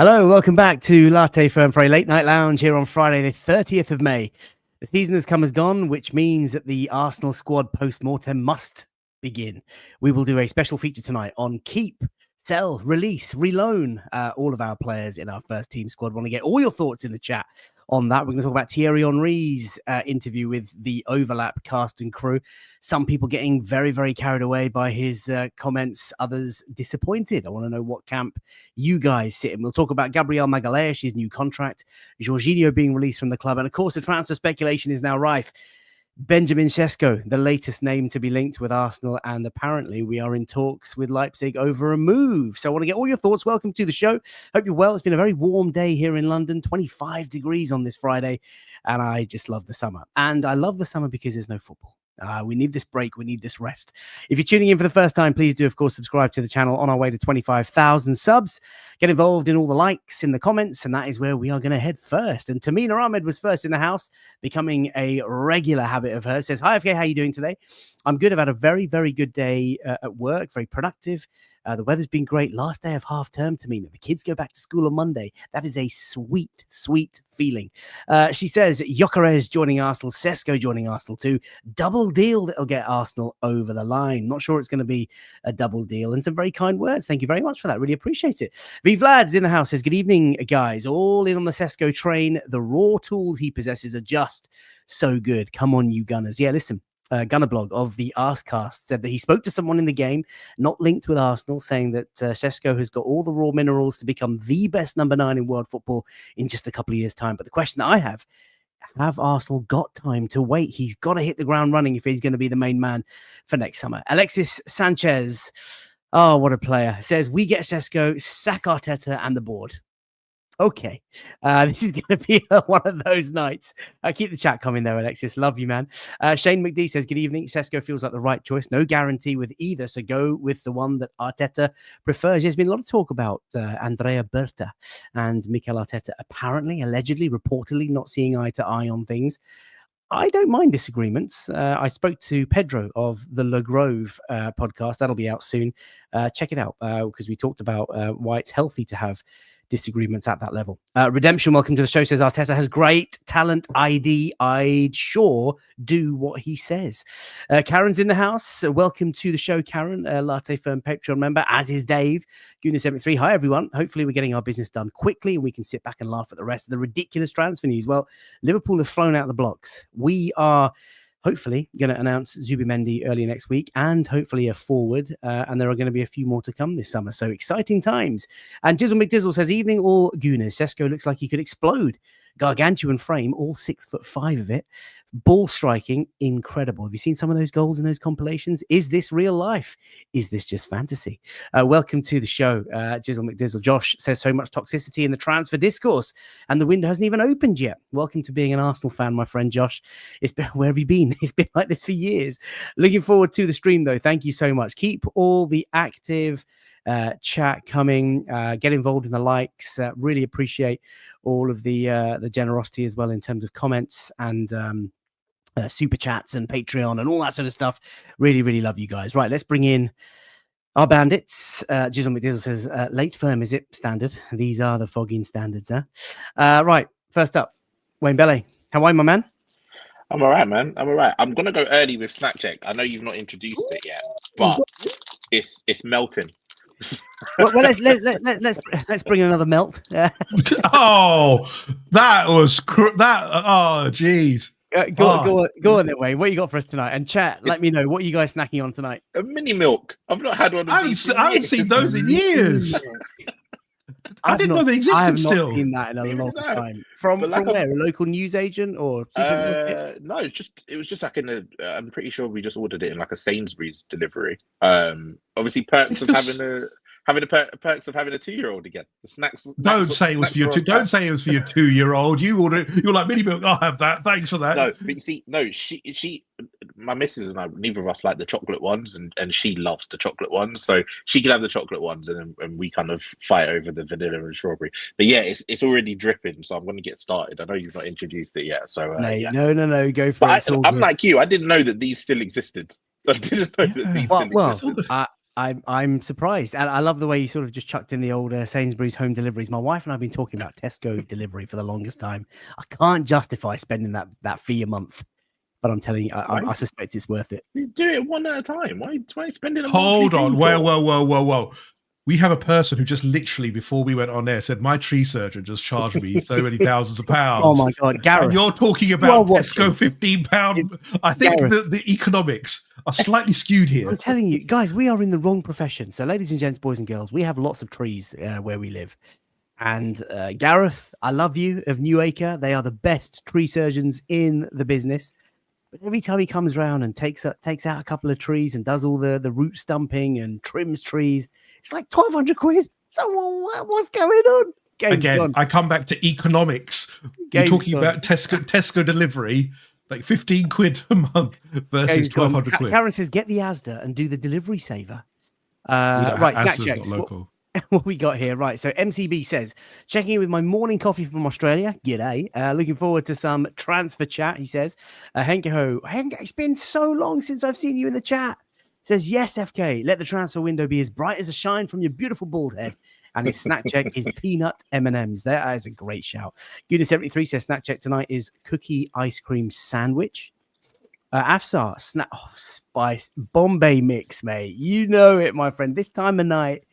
Hello, welcome back to Latte Firm for a late night lounge here on Friday, the 30th of May. The season has come as gone, which means that the Arsenal squad post-mortem must begin. We will do a special feature tonight on keep, sell, release, reloan all of our players in our first team squad. Want to get all your thoughts in the chat on that. We're going to talk about Thierry Henry's interview with the Overlap cast and crew. Some people getting very, very carried away by his comments, others disappointed. I want to know what camp you guys sit in. We'll talk about Gabriel Magalhaes, his new contract, Jorginho being released from the club, and of course the transfer speculation is now rife. Benjamin Šeško, the latest name to be linked with Arsenal, and apparently we are in talks with Leipzig over a move. So I want to get all your thoughts. Welcome to the show. Hope you're well. It's been a very warm day here in London, 25 degrees on this Friday, and I just love the summer. And I love the summer because there's no football. We need this break. We need this rest. If you're tuning in for the first time, please do, of course, subscribe to the channel on our way to 25,000 subs. Get involved in all the likes in the comments, and that is where we are going to head first. And Tamina Ahmed was first in the house, becoming a regular habit of hers. Says, hi, FK, how are you doing today? I'm good. I've had a very, very good day at work, very productive. The weather's been great. Last day of half term, Tamina. The kids go back to school on Monday. That is a sweet, sweet feeling. She says, Gyökeres joining Arsenal, Šeško joining Arsenal too. Double deal that'll get Arsenal over the line. Not sure it's going to be a double deal. And some very kind words. Thank you very much for that. Really appreciate it. V Vlad's in the house. Says, good evening, guys. All in on the Šeško train. The raw tools he possesses are just so good. Come on, you Gunners. Yeah, listen. Gunner blog of the Arscast said that he spoke to someone in the game, not linked with Arsenal, saying that Šeško has got all the raw minerals to become the best number 9 in world football in just a couple of years' time. But the question that I have Arsenal got time to wait? He's got to hit the ground running if he's going to be the main man for next summer. Alexis Sanchez, oh, what a player, says, we get Šeško, sack Arteta and the board. Okay, this is going to be one of those nights. Keep the chat coming there, Alexis. Love you, man. Shane McD says, good evening. Šeško feels like the right choice. No guarantee with either, so go with the one that Arteta prefers. There's been a lot of talk about Andrea Berta and Mikel Arteta apparently, allegedly, reportedly not seeing eye to eye on things. I don't mind disagreements. I spoke to Pedro of the Le Grove podcast. That'll be out soon. Check it out because we talked about why it's healthy to have disagreements at that level. Redemption, welcome to the show, says Arteta has great talent ID. I'd sure do what he says. Karen's in the house. Welcome to the show, Karen, Latte Firm Patreon member, as is Dave. Guna73, hi everyone. Hopefully we're getting our business done quickly and we can sit back and laugh at the rest of the ridiculous transfer news. Well, Liverpool have flown out the blocks. We are hopefully going to announce Zubimendi early next week and hopefully a forward. And there are going to be a few more to come this summer. So exciting times. And Jizzle McDizzle says, evening all Gooners. Šeško looks like he could explode. Gargantuan frame, all 6'5" of it. Ball striking, incredible. Have you seen some of those goals in those compilations? Is this real life? Is this just fantasy? Welcome to the show, Jizzle McDizzle. Josh says so much toxicity in the transfer discourse, and the window hasn't even opened yet. Welcome to being an Arsenal fan, my friend Josh. Where have you been? It's been like this for years. Looking forward to the stream, though. Thank you so much. Keep all the active chat coming. Get involved in the likes. Really appreciate all of the generosity as well in terms of comments and super chats and Patreon and all that sort of stuff. Really, really love you guys. Right, let's bring in our bandits. Jizzle McDizzle says, late firm, is it standard? These are the fogging standards, huh? Right, first up, Wayne Bele. How are you, my man? I'm all right, man. I'm all right. I'm going to go early with Snack Check. I know you've not introduced it yet, but it's melting. well, let's bring another melt. Oh, that was oh, geez. Go on then, Wayne. What you got for us tonight? And chat, let me know what are you guys snacking on tonight. A mini milk. I've not had one. I haven't seen those in years. I didn't know they existed. I have still. Not seen that in a long time. From where? A local news agent or? No, it was just like in a. I'm pretty sure we just ordered it in like a Sainsbury's delivery. Obviously perks of having the perks of having a 2-year-old again. The snacks. Don't say it was for your 2-year-old. You're like mini milk. I'll have that. Thanks for that. No, but you see, she, my missus and I, neither of us like the chocolate ones, and she loves the chocolate ones, so she can have the chocolate ones, and we kind of fight over the vanilla and strawberry. But yeah, it's already dripping, so I'm going to get started. I know you've not introduced it yet, so no, go for it. I'm like you. I didn't know that these still existed. I didn't know that these still existed. I'm surprised, and I love the way you sort of just chucked in the old Sainsbury's home deliveries. My wife and I have been talking about Tesco delivery for the longest time. I can't justify spending that fee a month, but I'm telling you, I suspect it's worth it. You do it one at a time. Why spending a Hold on, monthly fee whoa. We have a person who just literally before we went on air said my tree surgeon just charged me so many thousands of pounds. Oh my God, Gareth! And you're talking about Tesco £15. I think the economics are slightly skewed here. I'm telling you, guys, we are in the wrong profession. So, ladies and gents, boys and girls, we have lots of trees where we live. And Gareth, I love you of New Acre. They are the best tree surgeons in the business. But every time he comes round and takes out a couple of trees and does all the root stumping and trims trees, it's like 1,200 quid. So what's going on? Again, I come back to economics. You're talking about Tesco delivery, like 15 quid a month versus 1,200 quid. Karen says, get the Asda and do the delivery saver. Right, snack checks. What we got here, right? So MCB says, checking in with my morning coffee from Australia. G'day. Looking forward to some transfer chat, he says. Henke, it's been so long since I've seen you in the chat. Says, yes, FK, let the transfer window be as bright as a shine from your beautiful bald head. And his snack check is peanut M&Ms. That is a great shout. Goodness73 says, snack check tonight is cookie ice cream sandwich. Afsar, spice, Bombay mix, mate. You know it, my friend. This time of night,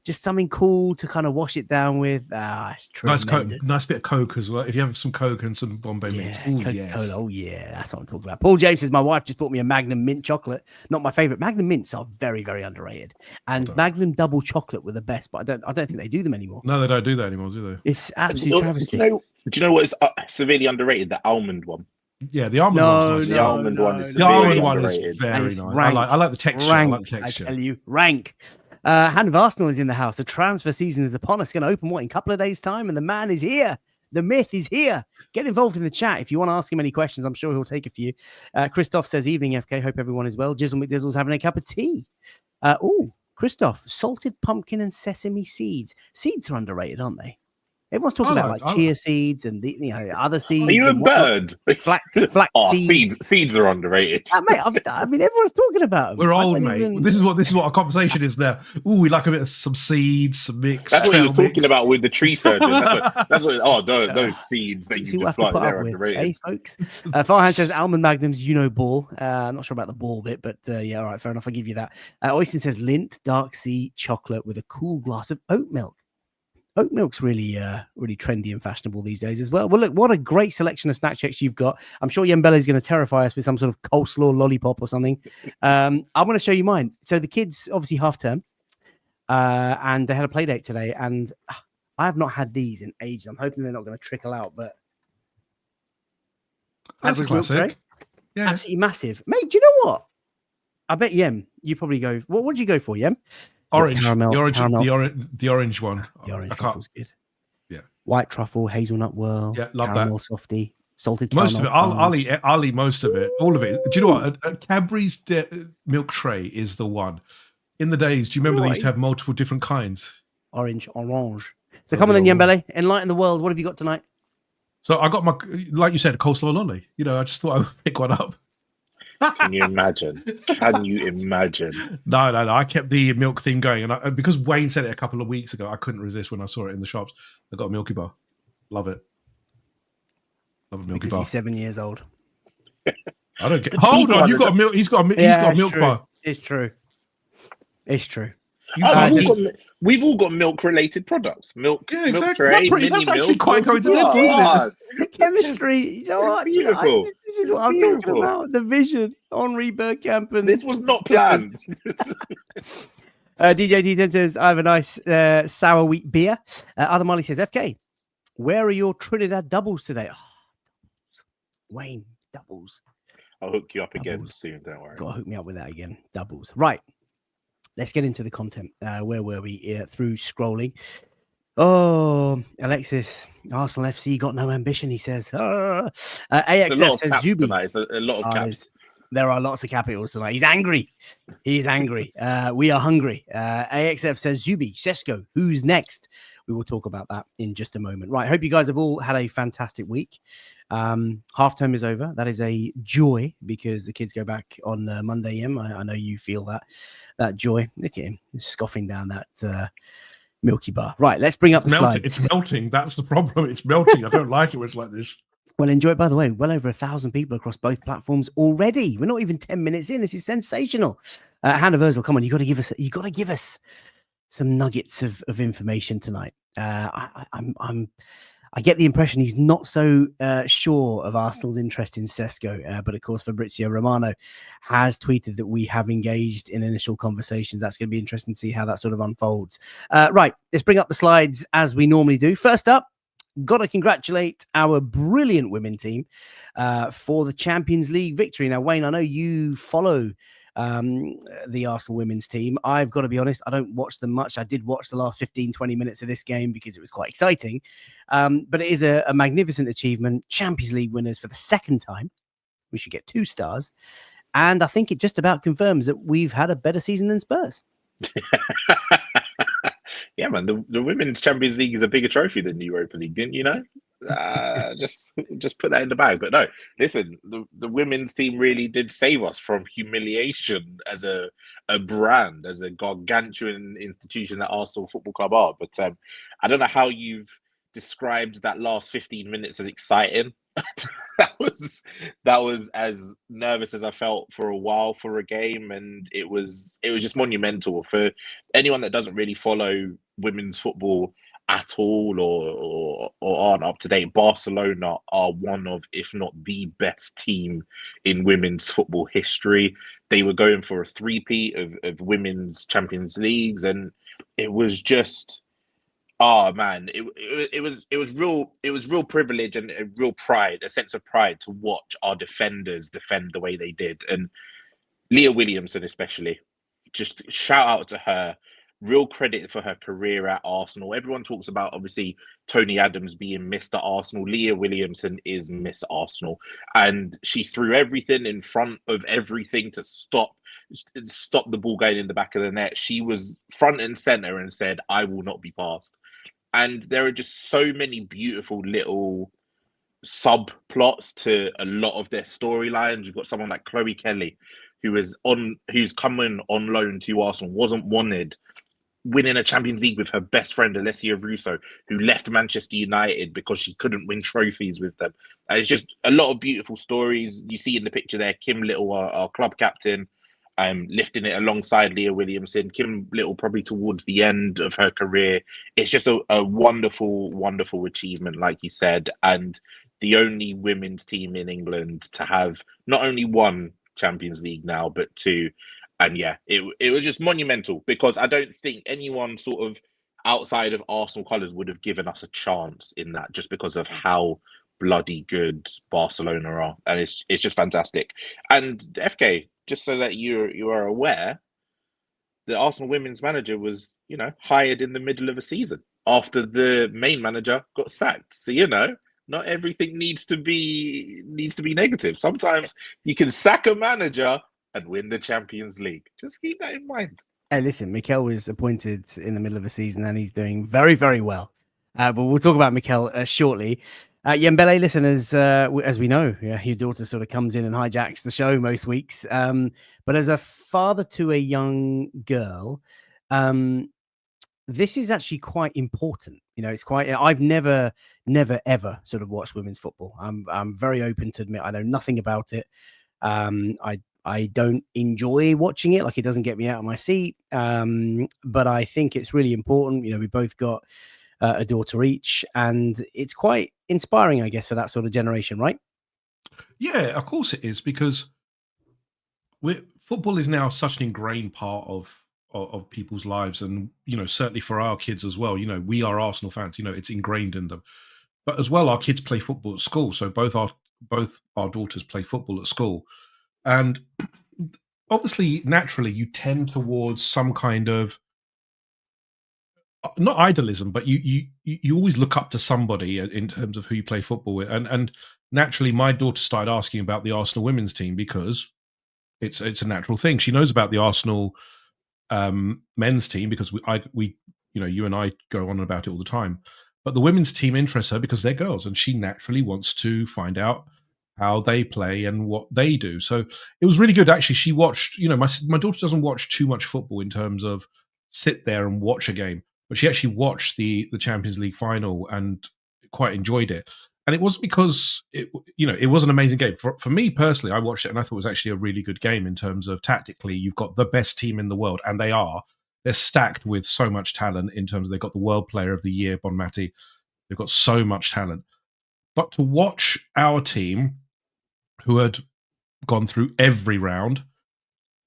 just something cool to kind of wash it down with. It's tremendous. Nice bit of Coke as well. If you have some Coke and some Bombay mix. Ooh, yes. Oh, yeah. That's what I'm talking about. Paul James says, my wife just bought me a Magnum mint chocolate. Not my favorite. Magnum mints are very, very underrated. And Magnum double chocolate were the best, but I don't think they do them anymore. No, they don't do that anymore, do they? It's absolute travesty. Do you know what is severely underrated? The almond one. Yeah, the almond one's nice. The almond one is very nice. I like the texture. Rank, I tell you, rank. Hand of Arsenal is in the house. The transfer season is upon us. Going to open, in a couple of days' time? And the man is here. The myth is here. Get involved in the chat. If you want to ask him any questions, I'm sure he'll take a few. Christoph says, evening, FK. Hope everyone is well. Jizzle McDizzle's having a cup of tea. Christoph, salted pumpkin and sesame seeds. Seeds are underrated, aren't they? Everyone's talking about chia seeds and the other seeds. Are you a bird? Flax seeds. Seeds are underrated. Mate, everyone's talking about them. We're old, mate. This is what our conversation is now. Ooh, we like a bit of some seeds, some mix. That's what he was talking about with the tree surgeon. That's what. Those seeds that you just like, they're underrated. Hey, folks. Farhan says almond magnums, ball. I'm not sure about the ball bit, but yeah, all right, fair enough. I'll give you that. Oysten says Lindt dark sea chocolate with a cool glass of oat milk. Oat milk's really trendy and fashionable these days as well. Well, look, what a great selection of snack checks you've got. I'm sure Yembele is going to terrify us with some sort of coleslaw lollipop or something. I'm going to show you mine. So the kids, obviously half term, and they had a play date today, and I have not had these in ages. I'm hoping they're not going to trickle out, but that's a classic. Yeah, absolutely massive, mate. Do you know what? I bet Yem, you probably go. What would you go for, Yem? Orange, caramel, the orange one. The orange truffle's good. Yeah, white truffle, hazelnut whirl. Yeah, love caramel that. Softy, salted. Most of it, I'll eat most of it, all of it. Do you know what? A Cadbury's milk tray is the one. In the days, do you remember they used to have multiple different kinds? Orange. So come on then, Yembele, enlighten the world. What have you got tonight? So I got like you said, a coleslaw lolly. I just thought I would pick one up. Can you imagine? No. I kept the milk theme going, and because Wayne said it a couple of weeks ago, I couldn't resist when I saw it in the shops. I got a Milky Bar. Love it. Love a Milky Bar. He's 7 years old. I don't get. Hold on, you got a milk. He's got a milk bar. It's true. We've all got milk-related products. Milk, yeah, exactly. Milk tray, that's actually quite coincidental, isn't it? The chemistry. Beautiful. This is what I'm talking about. The vision. Henri Bergkamp. And this was not planned. DJ D10 says, I have a nice sour wheat beer. Adam Molly says, FK, where are your Trinidad doubles today? Wayne, doubles. I'll hook you up again soon, don't worry. Got to hook me up with that again. Doubles. Right. Let's get into the content. Where were we? Through scrolling. Oh, Alexis, Arsenal FC got no ambition, he says. AXF says Zubi. It's a lot of caps. There are lots of capitals tonight. He's angry. He's angry. We are hungry. AXF says, Zubi, Šeško, who's next? We will talk about that in just a moment. Right. Hope you guys have all had a fantastic week. Half term is over. That is a joy because the kids go back on Monday. I know you feel that joy. Look at him scoffing down that Milky Bar. Right. Let's bring up the slides. It's melting. That's the problem. It's melting. I don't like it when it's like this. Well, enjoy it. By the way, well over 1,000 people across both platforms already. We're not even 10 minutes in. This is sensational. Hannah Versel, come on. You got to give us some nuggets of information tonight. I get the impression he's not so sure of Arsenal's interest in Šeško, but of course Fabrizio Romano has tweeted that we have engaged in initial conversations. That's going to be interesting to see how that sort of unfolds. Right, let's bring up the slides as we normally do. First up, got to congratulate our brilliant women team for the Champions League victory. Now, Wayne, I know you follow the Arsenal women's team. I've got to be honest, I don't watch them much. I did watch the last 15, 20 minutes of this game because it was quite exciting. But it is a magnificent achievement. Champions League winners for the second time. We should get 2 stars. And I think it just about confirms that we've had a better season than Spurs. Yeah, man, the Women's Champions League is a bigger trophy than the Europa League, didn't you know? Just put that in the bag. But no, listen, the women's team really did save us from humiliation as a brand, as a gargantuan institution that Arsenal Football Club are. But I don't know how you've described that last 15 minutes as exciting. that was as nervous as I felt for a while for a game, and it was just monumental for anyone that doesn't really follow women's football at all or aren't up to date. Barcelona are one of, if not the best team in women's football history. They were going for a three-peat of women's Champions Leagues, and it was just, oh man, it was real privilege and a real pride, a sense of pride to watch our defenders defend the way they did. And Leah Williamson especially, just shout out to her. Real credit for her career at Arsenal. Everyone talks about, obviously, Tony Adams being Mr. Arsenal. Leah Williamson is Miss Arsenal. And she threw everything in front of everything to stop the ball going in the back of the net. She was front and center and said, I will not be passed. And there are just so many beautiful little subplots to a lot of their storylines. You've got someone like Chloe Kelly, who's coming on loan to Arsenal, wasn't wanted, winning a Champions League with her best friend, Alessia Russo, who left Manchester United because she couldn't win trophies with them. It's just a lot of beautiful stories. You see in the picture there, Kim Little, our club captain, lifting it alongside Leah Williamson. Kim Little probably towards the end of her career. It's just a wonderful, wonderful achievement, like you said, and the only women's team in England to have not only one Champions League now, but 2. And yeah, it was just monumental because I don't think anyone sort of outside of Arsenal colours would have given us a chance in that, just because of how bloody good Barcelona are. And it's just fantastic. And FK, just so that you are aware, the Arsenal women's manager was, hired in the middle of a season after the main manager got sacked. So, not everything needs to be negative. Sometimes you can sack a manager and win the Champions League. Just keep that in mind. Hey, listen, Mikel was appointed in the middle of a season and he's doing very, very well. But we'll talk about Mikel shortly. Yembele, listen, as we know, your daughter sort of comes in and hijacks the show most weeks. But as a father to a young girl, this is actually quite important. It's quite. I've never, ever sort of watched women's football. I'm very open to admit I know nothing about it. I don't enjoy watching it. Like, it doesn't get me out of my seat. But I think it's really important. We both got a daughter each, and it's quite inspiring, I guess, for that sort of generation, right? Yeah, of course it is, because football is now such an ingrained part of people's lives, and certainly for our kids as well. We are Arsenal fans. It's ingrained in them. But as well, our kids play football at school, so both our daughters play football at school. And obviously, naturally, you tend towards some kind of, not idolism, but you always look up to somebody in terms of who you play football with. And naturally, my daughter started asking about the Arsenal women's team because it's a natural thing. She knows about the Arsenal men's team because we you and I go on about it all the time. But the women's team interests her because they're girls, and she naturally wants to find out how they play and what they do. So it was really good. Actually, she watched. My daughter doesn't watch too much football in terms of sit there and watch a game, but she actually watched the Champions League final and quite enjoyed it. And it wasn't because it was an amazing game. For me personally, I watched it and I thought it was actually a really good game in terms of tactically. You've got the best team in the world, and they're stacked with so much talent in terms of they've got the World Player of the Year, Bon Mati. They've got so much talent. But to watch our team, who had gone through every round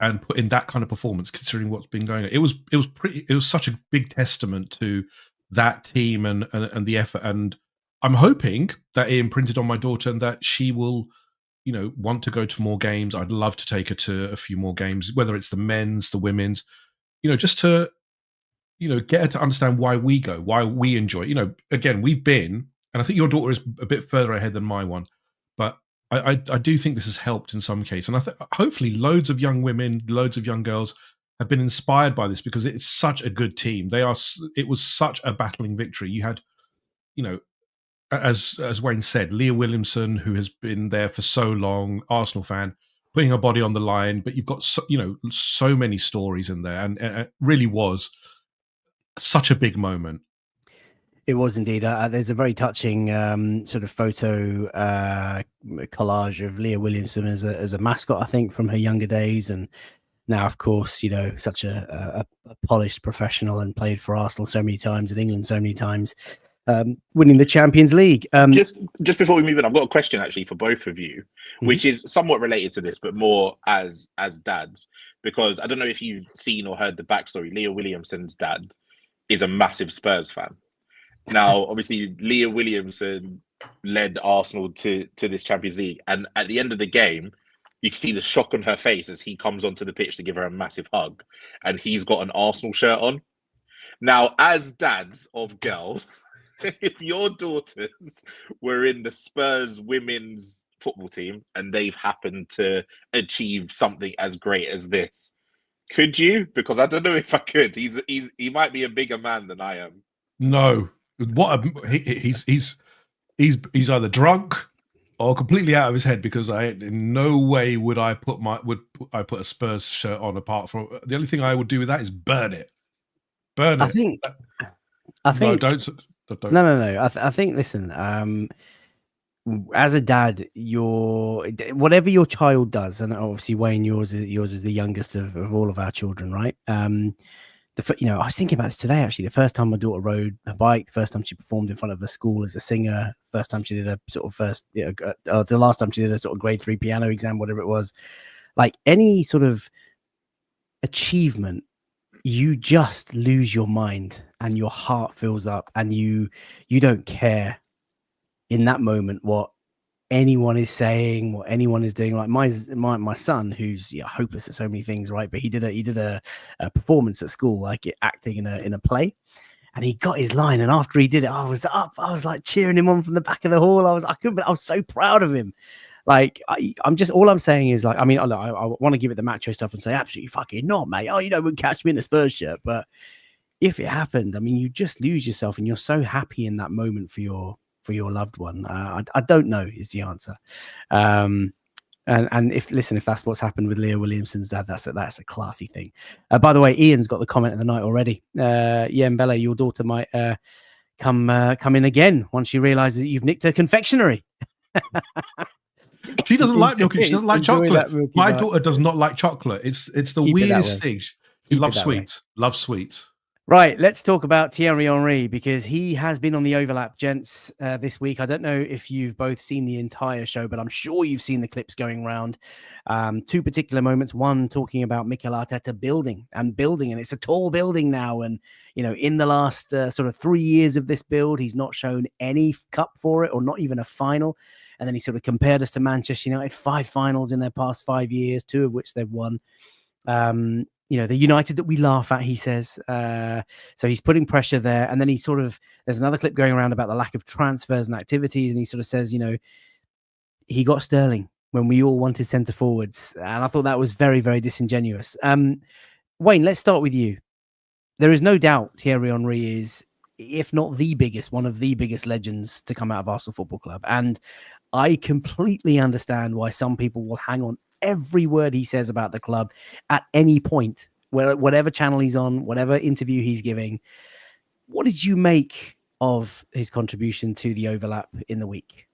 and put in that kind of performance, considering what's been going on, it was such a big testament to that team and the effort. And I'm hoping that it imprinted on my daughter and that she will, want to go to more games. I'd love to take her to a few more games, whether it's the men's, the women's, just to, get her to understand why we go, why we enjoy. Again, we've been, and I think your daughter is a bit further ahead than my one, but I do think this has helped in some case. And I think hopefully loads of young women, loads of young girls have been inspired by this because it's such a good team. It was such a battling victory. You had, as Wayne said, Leah Williamson, who has been there for so long, Arsenal fan, putting her body on the line. But you've got so many stories in there, and it really was such a big moment. It was indeed. There's a very touching sort of photo collage of Leah Williamson as a mascot, I think, from her younger days, and now, of course, such a polished professional and played for Arsenal so many times, in England so many times. Winning the Champions League. Just before we move in, I've got a question actually for both of you, which is somewhat related to this, but more as dads, because I don't know if you've seen or heard the backstory. Leah Williamson's dad is a massive Spurs fan. Now, obviously, Leah Williamson led Arsenal to this Champions League, and at the end of the game, you can see the shock on her face as he comes onto the pitch to give her a massive hug, and he's got an Arsenal shirt on. Now, as dads of girls, if your daughters were in the Spurs women's football team and they've happened to achieve something as great as this, could you? Because I don't know if I could. He might be a bigger man than I am. No, he's either drunk or completely out of his head, because in no way would I put a Spurs shirt on, apart from the only thing I would do with that is burn it. I think. No, don't. No. I think. Listen, as a dad, whatever your child does, and obviously Wayne, yours is the youngest of all of our children, right? I was thinking about this today. Actually, the first time my daughter rode a bike, the first time she performed in front of a school as a singer, first time she did a sort of the last time she did a sort of grade 3 piano exam, whatever it was, like any sort of achievement, you just lose your mind and your heart fills up, and you don't care in that moment what anyone is saying, what anyone is doing. Like my son, who's hopeless at so many things, right? But he did a performance at school, like acting in a play, and he got his line. And after he did it, I was like cheering him on from the back of the hall. I was so proud of him. Like all I'm saying is, like, I mean, I want to give it the macho stuff and say absolutely fucking not, mate. Oh, wouldn't catch me in a Spurs shirt. But if it happened, I mean, you just lose yourself, and you're so happy in that moment for your loved one. I don't know is the answer. And if that's what's happened with Leah Williamson's dad, that's a classy thing. By the way, Ian's got the comment of the night already. Bella, your daughter might come in again once she realizes that you've nicked her confectionery. She doesn't like milk. She doesn't like chocolate. My daughter does not like chocolate. It's the weirdest thing. She loves sweets. Loves sweets. Right, let's talk about Thierry Henry, because he has been on the overlap, gents, this week. I don't know if you've both seen the entire show, but I'm sure you've seen the clips going around. Two particular moments. One talking about Mikel Arteta building, and it's a tall building now. And, in the last sort of 3 years of this build, he's not shown any cup for it, or not even a final. And then he sort of compared us to Manchester United, 5 finals in their past 5 years, 2 of which they've won. The United that we laugh at, he says. So he's putting pressure there. And then there's another clip going around about the lack of transfers and activities. And he sort of says, he got Sterling. when we all wanted centre forwards. And I thought that was very, very disingenuous. Wayne, let's start with you. There is no doubt Thierry Henry is, if not the biggest, one of the biggest legends to come out of Arsenal Football Club. And I completely understand why some people will hang on every word he says about the club at any point, whatever channel he's on, whatever interview he's giving. What did you make of his contribution to the overlap in the week?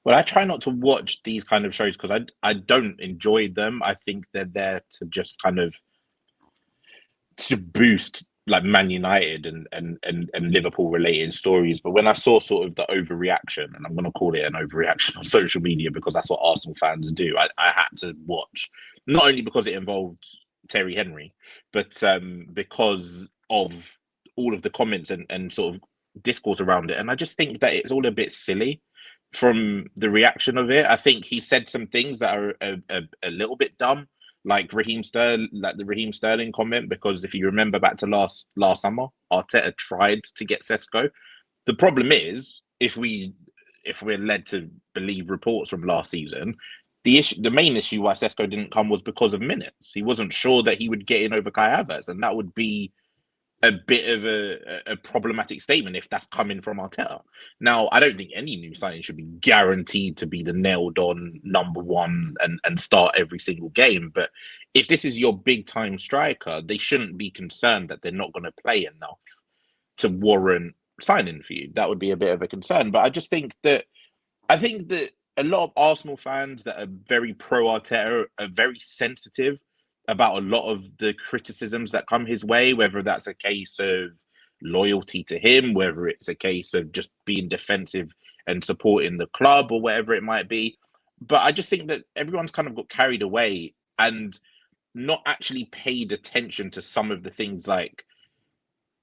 Well, I try not to watch these kind of shows because I don't enjoy them. I think they're there to just kind of to boost like Man United and Liverpool related stories. But when I saw sort of the overreaction, and I'm going to call it an overreaction on social media because that's what Arsenal fans do, I had to watch, not only because it involved Thierry Henry, but because of all of the comments and sort of discourse around it. And I just think that it's all a bit silly from the reaction of it. I think he said some things that are a little bit dumb, like the Raheem Sterling comment, because if you remember back to last summer, Arteta tried to get Šeško. The problem is, if we're led to believe reports from last season, the main issue why Šeško didn't come was because of minutes. He wasn't sure that he would get in over Kai Havertz, and that would be a bit of a problematic statement if that's coming from Arteta. Now, I don't think any new signing should be guaranteed to be the nailed-on number one and start every single game. But if this is your big-time striker, they shouldn't be concerned that they're not going to play enough to warrant signing for you. That would be a bit of a concern. But I think that a lot of Arsenal fans that are very pro-Arteta are very sensitive about a lot of the criticisms that come his way, whether that's a case of loyalty to him, whether it's a case of just being defensive and supporting the club or whatever it might be. But I just think that everyone's kind of got carried away and not actually paid attention to some of the things like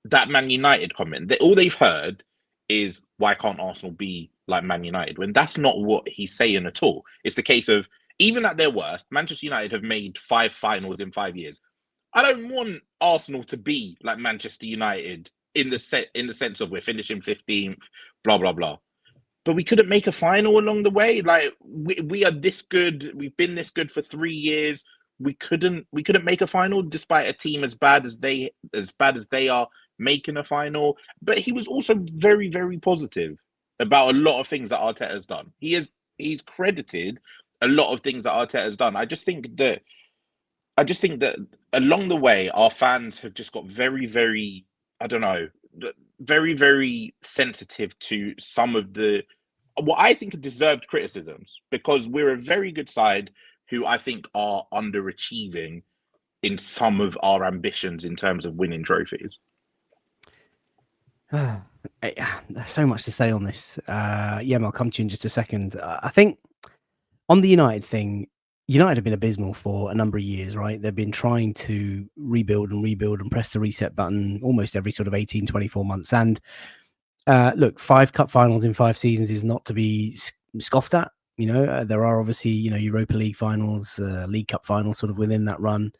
that Man United comment. All they've heard is, why can't Arsenal be like Man United? When that's not what he's saying at all. It's the case of, even at their worst, Manchester United have made 5 finals in 5 years. I don't want Arsenal to be like Manchester United in the sense of we're finishing 15th, blah, blah, blah. But we couldn't make a final along the way. Like, we are this good. We've been this good for 3 years. We couldn't make a final despite a team as bad as they are making a final. But he was also very, very positive about a lot of things that Arteta has done. He's credited a lot of things that Arteta has done. I just think that along the way, our fans have just got very, very, very, very sensitive to some of what I think are deserved criticisms, because we're a very good side who I think are underachieving in some of our ambitions in terms of winning trophies. There's so much to say on this. I'll come to you in just a second. I think on the United thing, United have been abysmal for a number of years, right? They've been trying to rebuild and press the reset button almost every sort of 18, 24 months. And look, 5 cup finals in 5 seasons is not to be scoffed at. There are obviously, Europa League finals, League Cup finals sort of within that run.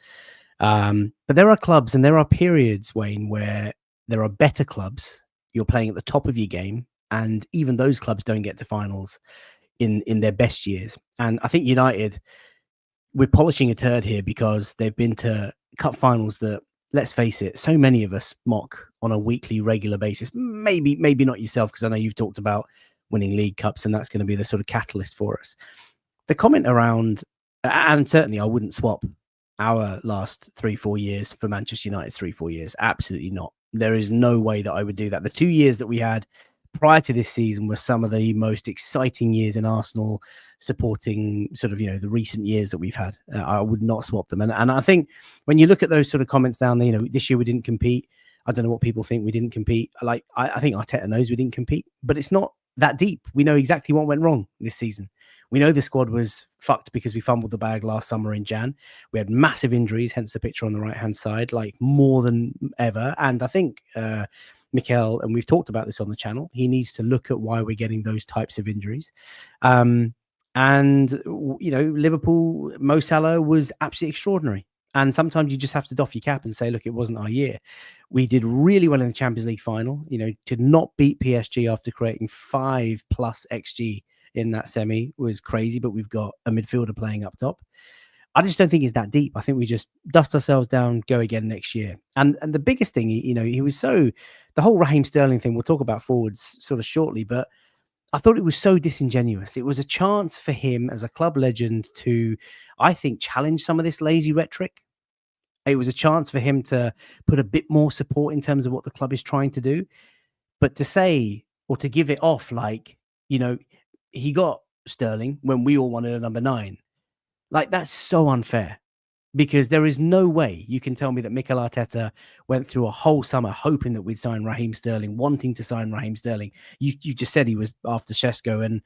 But there are clubs and there are periods, Wayne, where there are better clubs. You're playing at the top of your game, and even those clubs don't get to finals in their best years. And I think United, we're polishing a turd here because they've been to cup finals that, let's face it, so many of us mock on a weekly, regular basis. Maybe not yourself, because I know you've talked about winning League Cups, and that's going to be the sort of catalyst for us. The comment around, and certainly I wouldn't swap our last 3-4 years for Manchester United's 3-4 years. Absolutely not. There is no way that I would do that. The 2 years that we had prior to this season were some of the most exciting years in Arsenal supporting sort of, the recent years that we've had. I would not swap them. And I think when you look at those sort of comments down there, this year we didn't compete. I don't know what people think we didn't compete. Like, I think Arteta knows we didn't compete, but it's not that deep. We know exactly what went wrong this season. We know the squad was fucked because we fumbled the bag last summer in Jan. We had massive injuries, hence the picture on the right-hand side, like more than ever. And I think Mikel, and we've talked about this on the channel, he needs to look at why we're getting those types of injuries. Liverpool, Mo Salah was absolutely extraordinary. And sometimes you just have to doff your cap and say, look, it wasn't our year. We did really well in the Champions League final, to not beat PSG after creating 5+ XG in that semi was crazy, but we've got a midfielder playing up top. I just don't think it's that deep. I think we just dust ourselves down, go again next year. And the biggest thing, he was the whole Raheem Sterling thing, we'll talk about forwards sort of shortly, but I thought it was so disingenuous. It was a chance for him as a club legend to, I think, challenge some of this lazy rhetoric. It was a chance for him to put a bit more support in terms of what the club is trying to do. But to say, or to give it off like, he got Sterling when we all wanted a number 9. Like, that's so unfair, because there is no way you can tell me that Mikel Arteta went through a whole summer hoping that we'd sign Raheem Sterling, wanting to sign Raheem Sterling. You just said he was after Šeško, and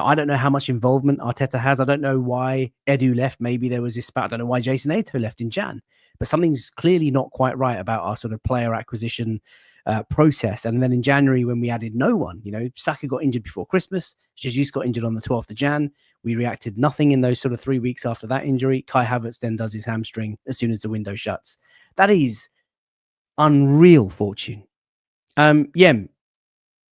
I don't know how much involvement Arteta has. I don't know why Edu left. Maybe there was this spat. I don't know why Jason Ato left in Jan, but something's clearly not quite right about our sort of player acquisition process. And then in January, when we added no one, Saka got injured before Christmas, Jesus got injured on the 12th of Jan. We reacted nothing in those sort of 3 weeks after that injury. Kai Havertz then does his hamstring as soon as the window shuts. That is unreal fortune. Yem,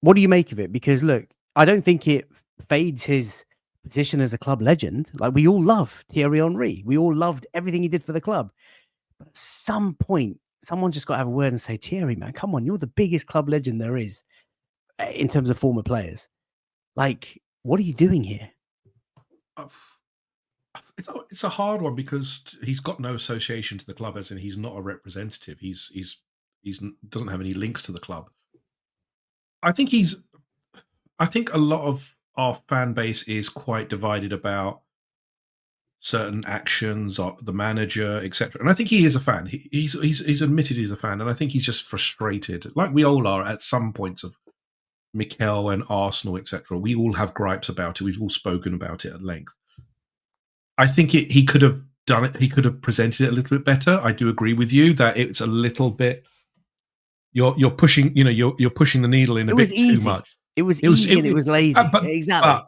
what do you make of it? Because look, I don't think it fades his position as a club legend. Like, we all love Thierry Henry. We all loved everything he did for the club. But at some point, someone just got to have a word and say, Thierry, man, come on, you're the biggest club legend there is in terms of former players. Like, what are you doing here? It's a hard one, because he's got no association to the club, as in he's not a representative. He's doesn't have any links to the club. I think a lot of our fan base is quite divided about certain actions, or the manager, etc. And I think he is a fan. He's admitted he's a fan, and I think he's just frustrated, like we all are at some points of Mikel and Arsenal, etc. We all have gripes about it. We've all spoken about it at length. I think he could have done it. He could have presented it a little bit better. I do agree with you that it's a little bit. You're pushing. You're pushing the needle in a bit too much. It was easy and it was lazy. Exactly.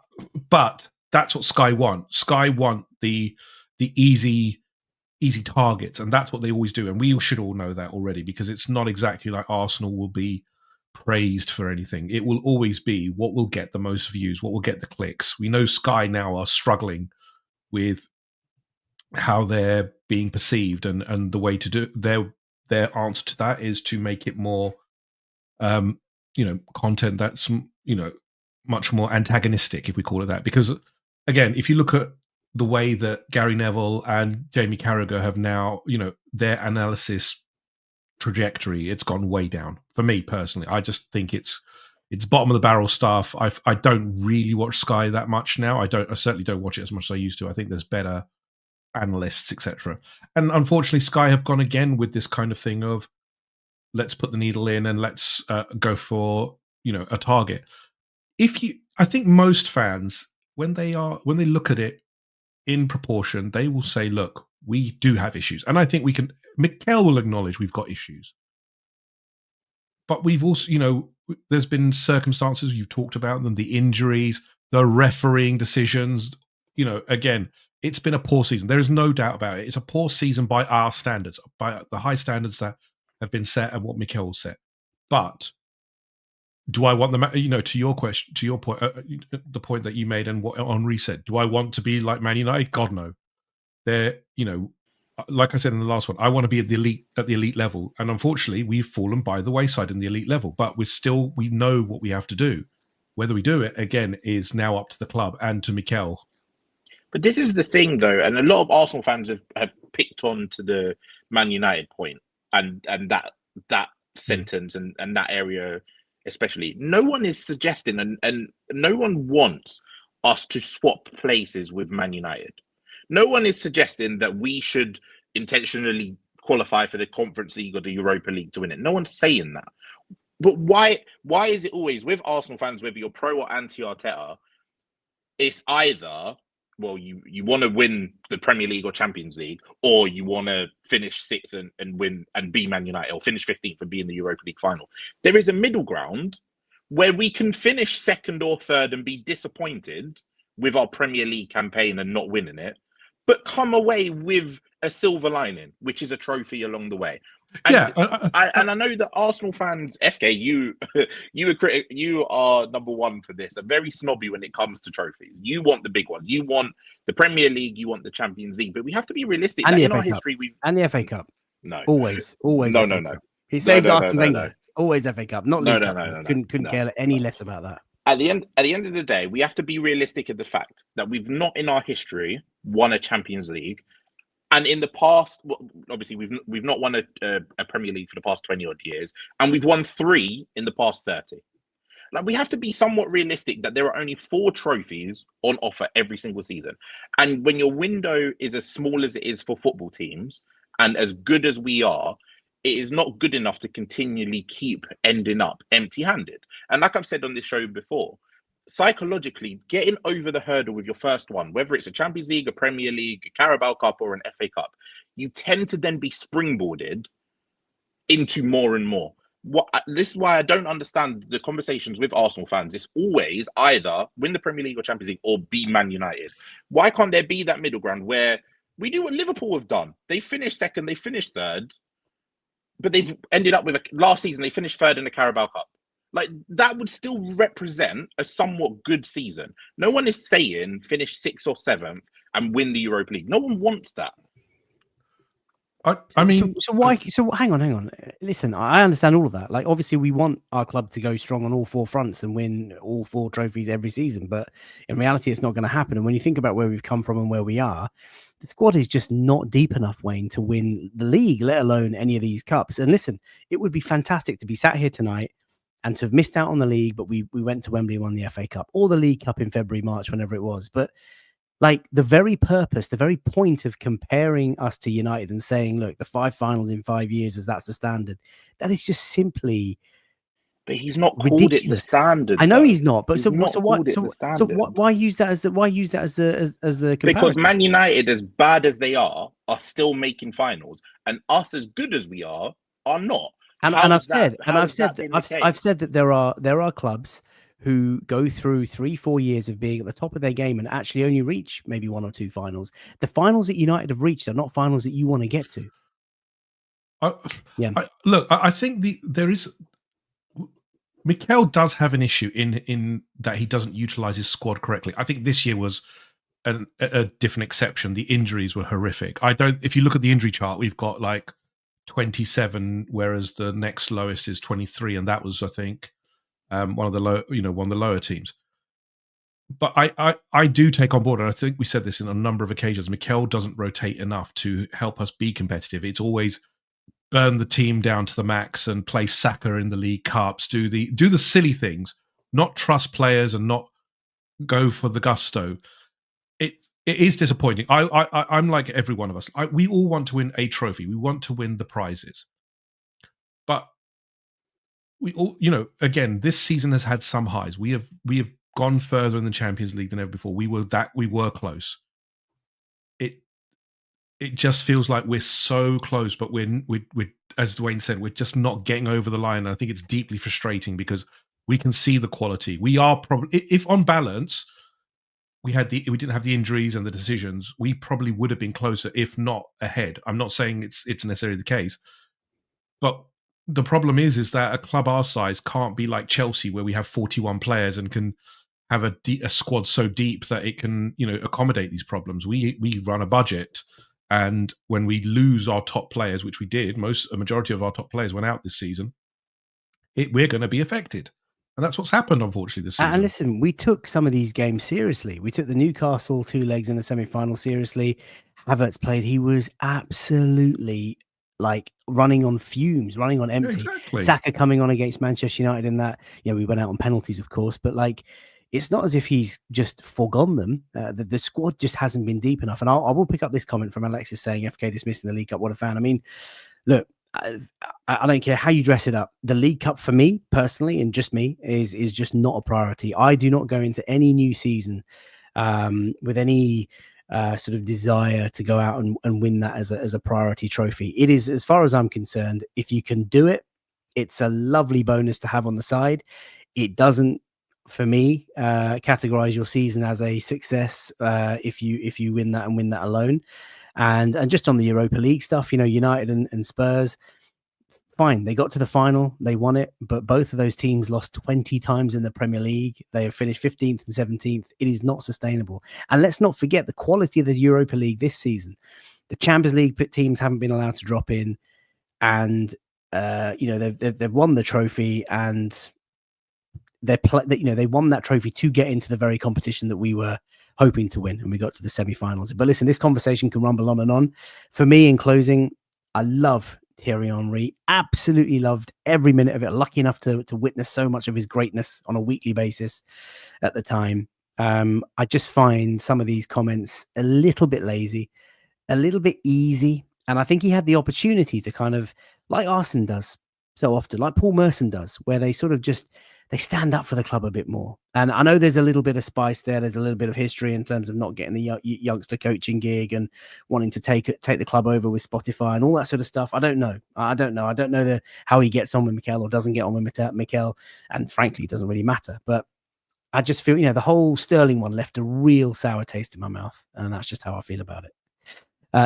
But that's what Sky want. Sky want the easy targets, and that's what they always do. And we should all know that already, because it's not exactly like Arsenal will be praised for anything. It will always be what will get the most views, what will get the clicks. We know Sky now are struggling with how they're being perceived, and the way to do their answer to that is to make it more content that's much more antagonistic, if we call it that. Because again, if you look at the way that Gary Neville and Jamie Carragher have now, their analysis trajectory, it's gone way down. For me personally, I just think it's bottom of the barrel stuff. I don't really watch Sky that much now. I certainly don't watch it as much as I used to. I think there's better analysts, etc. And unfortunately, Sky have gone again with this kind of thing of, let's put the needle in and let's go for a target. I think most fans, when they look at it in proportion, they will say, look, we do have issues. And I think Mikel will acknowledge we've got issues. But we've also, there's been circumstances, you've talked about them, the injuries, the refereeing decisions. Again, it's been a poor season. There is no doubt about it. It's a poor season by our standards, by the high standards that have been set and what Mikel set. But do I want them, to your question, to your point, the point that you made and what Henry said, do I want to be like Man United? God, no. They're, like I said in the last one, I want to be at the elite level. And unfortunately, we've fallen by the wayside in the elite level, but we know what we have to do. Whether we do it, again, is now up to the club and to Mikel. But this is the thing, though, and a lot of Arsenal fans have picked on to the Man United point and that sentence and that area especially. No one is suggesting and no one wants us to swap places with Man United. No one is suggesting that we should intentionally qualify for the Conference League or the Europa League to win it. No one's saying that. But why is it always with Arsenal fans, whether you're pro or anti-Arteta, it's either, well, you want to win the Premier League or Champions League, or you want to finish sixth and win and be Man United, or finish 15th and be in the Europa League final. There is a middle ground where we can finish second or third and be disappointed with our Premier League campaign and not winning it, but come away with a silver lining, which is a trophy along the way. And I know that Arsenal fans, FK, you are number one for this. Are very snobby when it comes to trophies. You want the big ones. You want the Premier League. You want the Champions League. But we have to be realistic. And That the in FA our Cup. history, and the FA Cup. No, always. No. FA Cup. He saved Arsene Wenger. Always FA Cup, not League Cup. Couldn't care any less about that. At the end of the day, we have to be realistic in the fact that we've not in our history won a Champions League. And in the past, obviously, we've not won a Premier League for the past 20 odd years, and we've won 3 in the past 30. Like, we have to be somewhat realistic that there are only 4 trophies on offer every single season. And when your window is as small as it is for football teams, and as good as we are, it is not good enough to continually keep ending up empty-handed. And like I've said on this show before, psychologically, getting over the hurdle with your first one, whether it's a Champions League, a Premier League, a Carabao Cup, or an FA Cup, you tend to then be springboarded into more and more. This is why I don't understand the conversations with Arsenal fans. It's always either win the Premier League or Champions League or be Man United. Why can't there be that middle ground where we do what Liverpool have done? They finished second, they finished third, but they've ended up with last season, they finished third in the Carabao Cup. Like, that would still represent a somewhat good season. No one is saying finish 6th or 7th and win the Europa League. No one wants that. I mean, so why? So hang on. Listen, I understand all of that. Like, obviously, we want our club to go strong on all 4 fronts and win all 4 trophies every season. But in reality, it's not going to happen. And when you think about where we've come from and where we are, the squad is just not deep enough, Wayne, to win the league, let alone any of these cups. And listen, it would be fantastic to be sat here tonight and to have missed out on the league, but we went to Wembley and won the FA Cup or the League Cup in February, March, whenever it was. But like, the very purpose, the very point of comparing us to United and saying, look, the 5 finals in 5 years, as that's the standard, that is just simply. But he's not called ridiculous. It the standard. I know he's not, but he's why use that as the comparison? Because Man United, as bad as they are still making finals, and us, as good as we are not. And I've said that there are clubs who go through 3-4 years of being at the top of their game and actually only reach maybe 1 or 2 finals. The finals that United have reached are not finals that you want to get to. I think there is. Mikel does have an issue in that he doesn't utilize his squad correctly. I think this year was a different exception. The injuries were horrific. If you look at the injury chart, we've got like 27, whereas the next lowest is 23, and that was, I think, one of the lower teams. But I do take on board, and I think we said this in a number of occasions, Mikel doesn't rotate enough to help us be competitive. It's always burn the team down to the max and play Saka in the League Cups, do the silly things, not trust players and not go for the gusto. It is disappointing. I'm like every one of us. We all want to win a trophy. We want to win the prizes. But we all, again, this season has had some highs. We have gone further in the Champions League than ever before. We were close. It just feels like we're so close, but we're as Dwayne said, we're just not getting over the line. And I think it's deeply frustrating because we can see the quality. We are probably, if on balance, we didn't have the injuries and the decisions, we probably would have been closer, if not ahead. I'm not saying it's necessarily the case, but the problem is that a club our size can't be like Chelsea, where we have 41 players and can have a squad so deep that it can, accommodate these problems. We run a budget, and when we lose our top players, which we did, a majority of our top players went out this season, we're going to be affected. And that's what's happened, unfortunately, this season. And listen, we took some of these games seriously. We took the Newcastle 2 legs in the semi-final seriously. Havertz played. He was absolutely like running on fumes, running on empty. Yeah, exactly. Saka coming on against Manchester United in that, we went out on penalties, of course, but like, it's not as if he's just forgone them. The squad just hasn't been deep enough. And I will pick up this comment from Alexis saying FK dismissing the League Cup. What a fan. I mean, look, I don't care how you dress it up. The League Cup for me personally, and just me, is just not a priority. I do not go into any new season with any sort of desire to go out and win that as a priority trophy. It is, as far as I'm concerned, if you can do it, it's a lovely bonus to have on the side. It doesn't, for me, categorize your season as a success if you win that and win that alone. And just on the Europa League stuff, United and Spurs, fine. They got to the final, they won it, but both of those teams lost 20 times in the Premier League. They have finished 15th and 17th. It is not sustainable. And let's not forget the quality of the Europa League this season. The Champions League teams haven't been allowed to drop in, and they've won the trophy, and they won that trophy to get into the very competition that we were hoping to win, and we got to the semi-finals. But listen, this conversation can rumble on and on. For me, in closing, I love Thierry Henry. Absolutely loved every minute of it. Lucky enough to witness so much of his greatness on a weekly basis at the time. I just find some of these comments a little bit lazy, a little bit easy. And I think he had the opportunity to kind of, like Arsene does so often, like Paul Merson does, where they sort of just, they stand up for the club a bit more. And I know there's a little bit of spice there. There's a little bit of history in terms of not getting the youngster coaching gig and wanting to take the club over with Spotify and all that sort of stuff. I don't know how he gets on with Mikel or doesn't get on with Mikel. And frankly, it doesn't really matter. But I just feel, the whole Sterling one left a real sour taste in my mouth. And that's just how I feel about it.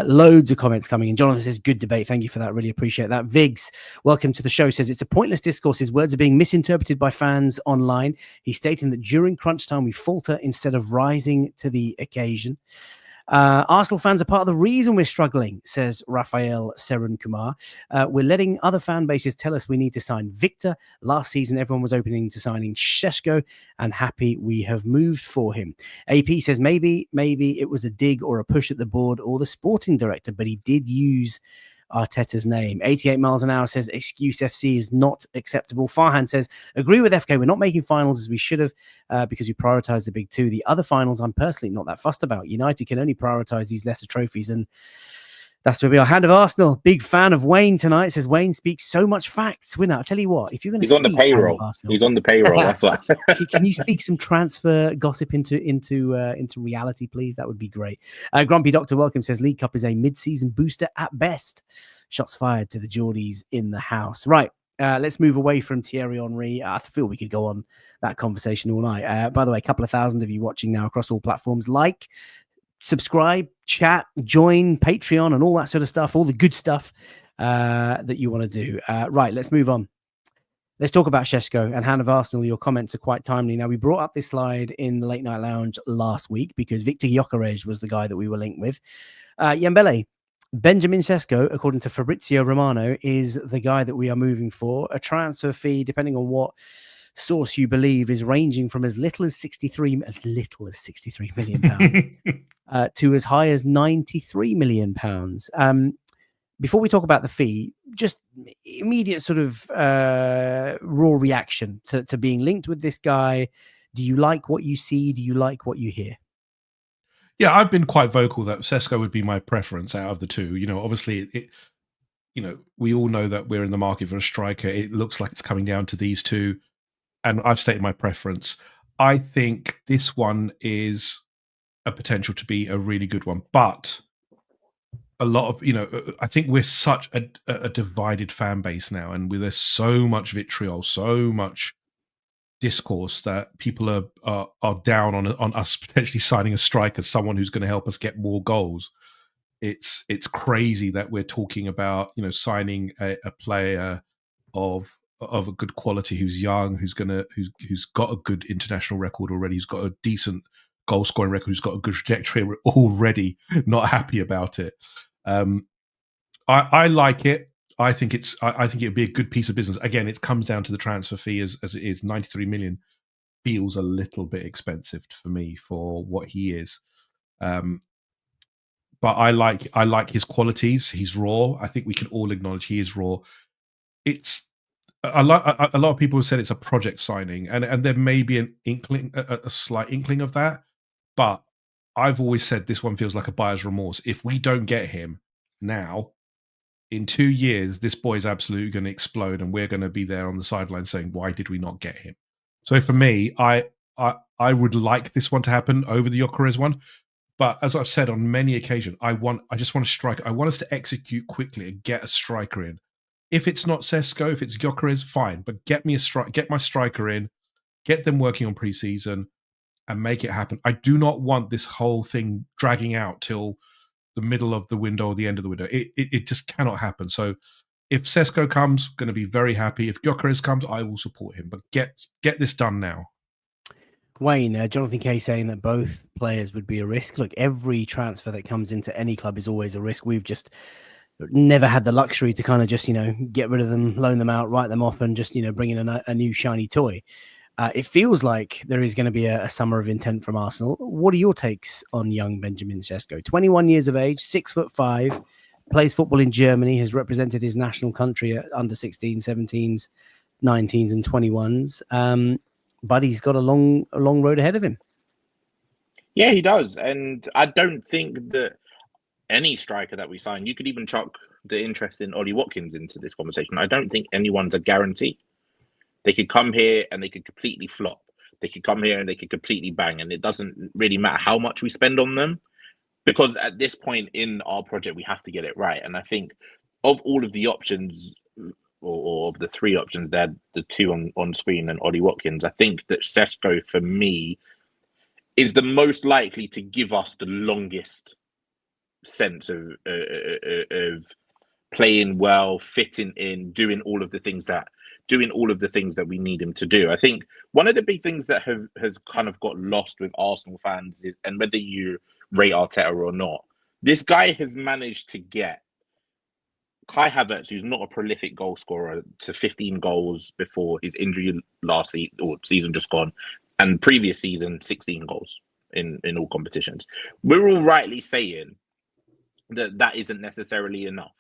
Loads of comments coming in. Jonathan says, good debate. Thank you for that. Really appreciate that. Viggs, welcome to the show, says it's a pointless discourse. His words are being misinterpreted by fans online. He's stating that during crunch time, we falter instead of rising to the occasion. Arsenal fans are part of the reason we're struggling, says Raphael Serun Kumar. We're letting other fan bases tell us we need to sign Victor. Last season, everyone was opening to signing Šeško, and happy we have moved for him. AP says maybe it was a dig or a push at the board or the sporting director, but he did use Arteta's name. 88 miles an hour says excuse FC is not acceptable. Farhan says agree with FK. We're not making finals as we should have because we prioritize the big two. The other finals I'm personally not that fussed about. United can only prioritize these lesser trophies, and that's where we are. Hand of Arsenal, big fan of Wayne tonight. Says Wayne speaks so much facts. Winner, I tell you what, if you're going to, he's on the payroll. He's on the payroll. That's why. Can you speak some transfer gossip into reality, please? That would be great. Grumpy Doctor Welcome says League Cup is a mid-season booster at best. Shots fired to the Geordies in the house. Right. Let's move away from Thierry Henry. I feel we could go on that conversation all night. By the way, a couple of thousand of you watching now across all platforms. Like, subscribe, chat, join Patreon and all that sort of stuff, all the good stuff that you want to do. Right, let's move on. Let's talk about Šeško and Hand of Arsenal. Your comments are quite timely. Now, we brought up this slide in the Late Night Lounge last week because Victor Gyökeres was the guy that we were linked with. Yembele, Benjamin Šeško, according to Fabrizio Romano, is the guy that we are moving for. A transfer fee, depending on what source you believe, is ranging from as little as 63 million pounds to as high as 93 million pounds. Before we talk about the fee, just immediate sort of raw reaction to being linked with this guy. Do you like what you see? Do you like what you hear? Yeah, I've been quite vocal that Šeško would be my preference out of the two. Obviously, we all know that we're in the market for a striker. It looks like it's coming down to these two. And I've stated my preference. I think this one is a potential to be a really good one. But a lot of, I think we're such a divided fan base now. And there's so much vitriol, so much discourse that people are down on us potentially signing a striker, someone who's going to help us get more goals. It's crazy that we're talking about, signing a player of a good quality, who's young, who's got a good international record already, who's got a decent goal scoring record, who's got a good trajectory. We're already not happy about it. I like it. I think it'd be a good piece of business. Again, it comes down to the transfer fee as it is. 93 million feels a little bit expensive for me for what he is. But I like his qualities. He's raw. I think we can all acknowledge he is raw. It's a lot of people have said it's a project signing, and there may be an inkling, a slight inkling of that. But I've always said this one feels like a buyer's remorse. If we don't get him now, in 2 years, this boy is absolutely going to explode, and we're going to be there on the sideline saying, "Why did we not get him?" So for me, I would like this one to happen over the Gyökeres one. But as I've said on many occasions, I just want a striker. I want us to execute quickly and get a striker in. If it's not Šeško, if it's Gyökeres, fine. But get my striker in, get them working on preseason, and make it happen. I do not want this whole thing dragging out till the middle of the window or the end of the window. It just cannot happen. So if Šeško comes, going to be very happy. If Gyökeres comes, I will support him. But get this done now. Wayne, Jonathan Kay saying that both players would be a risk. Look, every transfer that comes into any club is always a risk. We've just never had the luxury to kind of just, get rid of them, loan them out, write them off, and just, bring in a new shiny toy. It feels like there is going to be a summer of intent from Arsenal. What are your takes on young Benjamin Šeško? 21 years of age, 6'5", plays football in Germany, has represented his national country at under 16, 17s, 19s, and 21s. But he's got a long road ahead of him. Yeah, he does. And I don't think that any striker that we sign, you could even chuck the interest in Ollie Watkins into this conversation. I don't think anyone's a guarantee. They could come here and they could completely flop. They could come here and they could completely bang. And it doesn't really matter how much we spend on them, because at this point in our project, we have to get it right. And I think of all of the options, or of the three options there, the two on screen and Ollie Watkins, I think that Šeško, for me, is the most likely to give us the longest sense of playing well, fitting in, doing all of the things that we need him to do. I think one of the big things that has kind of got lost with Arsenal fans is, and whether you rate Arteta or not, this guy has managed to get Kai Havertz, who's not a prolific goal scorer, to 15 goals before his injury last season, or season just gone, and previous season 16 goals in all competitions. We're all rightly saying that isn't necessarily enough.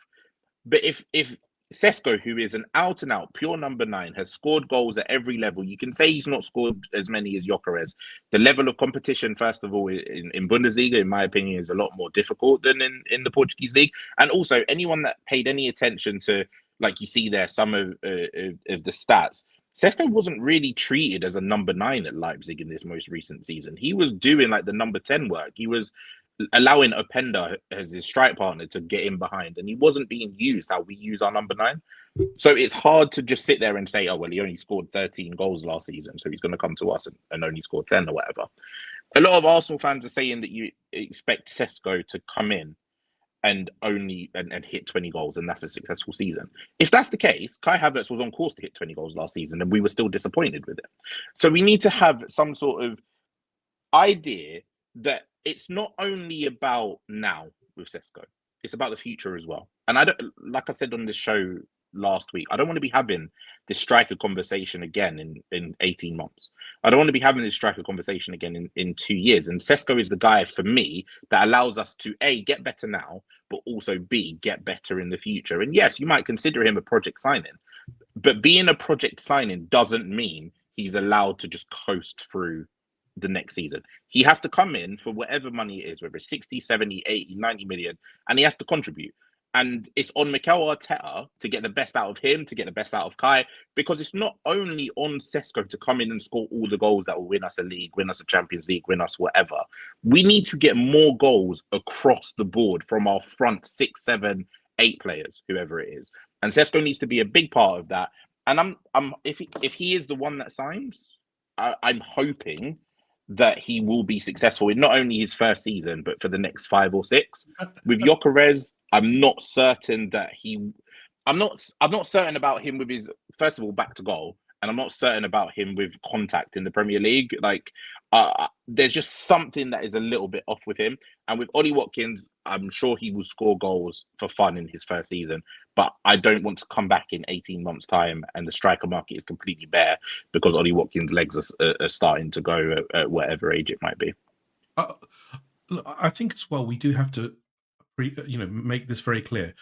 But if Šeško, who is an out-and-out pure number 9, has scored goals at every level, you can say he's not scored as many as Gyökeres. The level of competition, first of all, in Bundesliga, in my opinion, is a lot more difficult than in the Portuguese league. And also, anyone that paid any attention to, like you see there, some of the stats, Šeško wasn't really treated as a number 9 at Leipzig in this most recent season. He was doing like the number 10 work. He was allowing Openda as his strike partner to get in behind, and he wasn't being used how we use our number 9. So it's hard to just sit there and say, oh, well, he only scored 13 goals last season, so he's going to come to us and only score 10 or whatever. A lot of Arsenal fans are saying that you expect Šeško to come in and hit 20 goals, and that's a successful season. If that's the case, Kai Havertz was on course to hit 20 goals last season, and we were still disappointed with it. So we need to have some sort of idea that it's not only about now with Šeško, it's about the future as well. And I don't, like I said on this show last week, I don't want to be having this striker conversation again in 18 months. I don't want to be having this striker conversation again in 2 years. And Šeško is the guy for me that allows us to A, get better now, but also B, get better in the future. And yes, you might consider him a project signing, but being a project signing doesn't mean he's allowed to just coast through the next season. He has to come in for whatever money it is, whether it's 60, 70, 80, 90 million, and he has to contribute. And it's on Mikel Arteta to get the best out of him, to get the best out of Kai, because it's not only on Šeško to come in and score all the goals that will win us a league, win us a Champions League, win us whatever. We need to get more goals across the board from our front 6, 7, 8 players, whoever it is. And Šeško needs to be a big part of that. And if he is the one that signs, I'm hoping that he will be successful in not only his first season, but for the next 5 or 6. With Gyökeres, I'm not certain that I'm not certain about him with his, first of all, back to goal, and I'm not certain about him with contact in the Premier League. Like, there's just something that is a little bit off with him. And with Ollie Watkins, I'm sure he will score goals for fun in his first season, but I don't want to come back in 18 months' time and the striker market is completely bare because Ollie Watkins' legs are starting to go at whatever age it might be. I think as well, we do have to, make this very clear.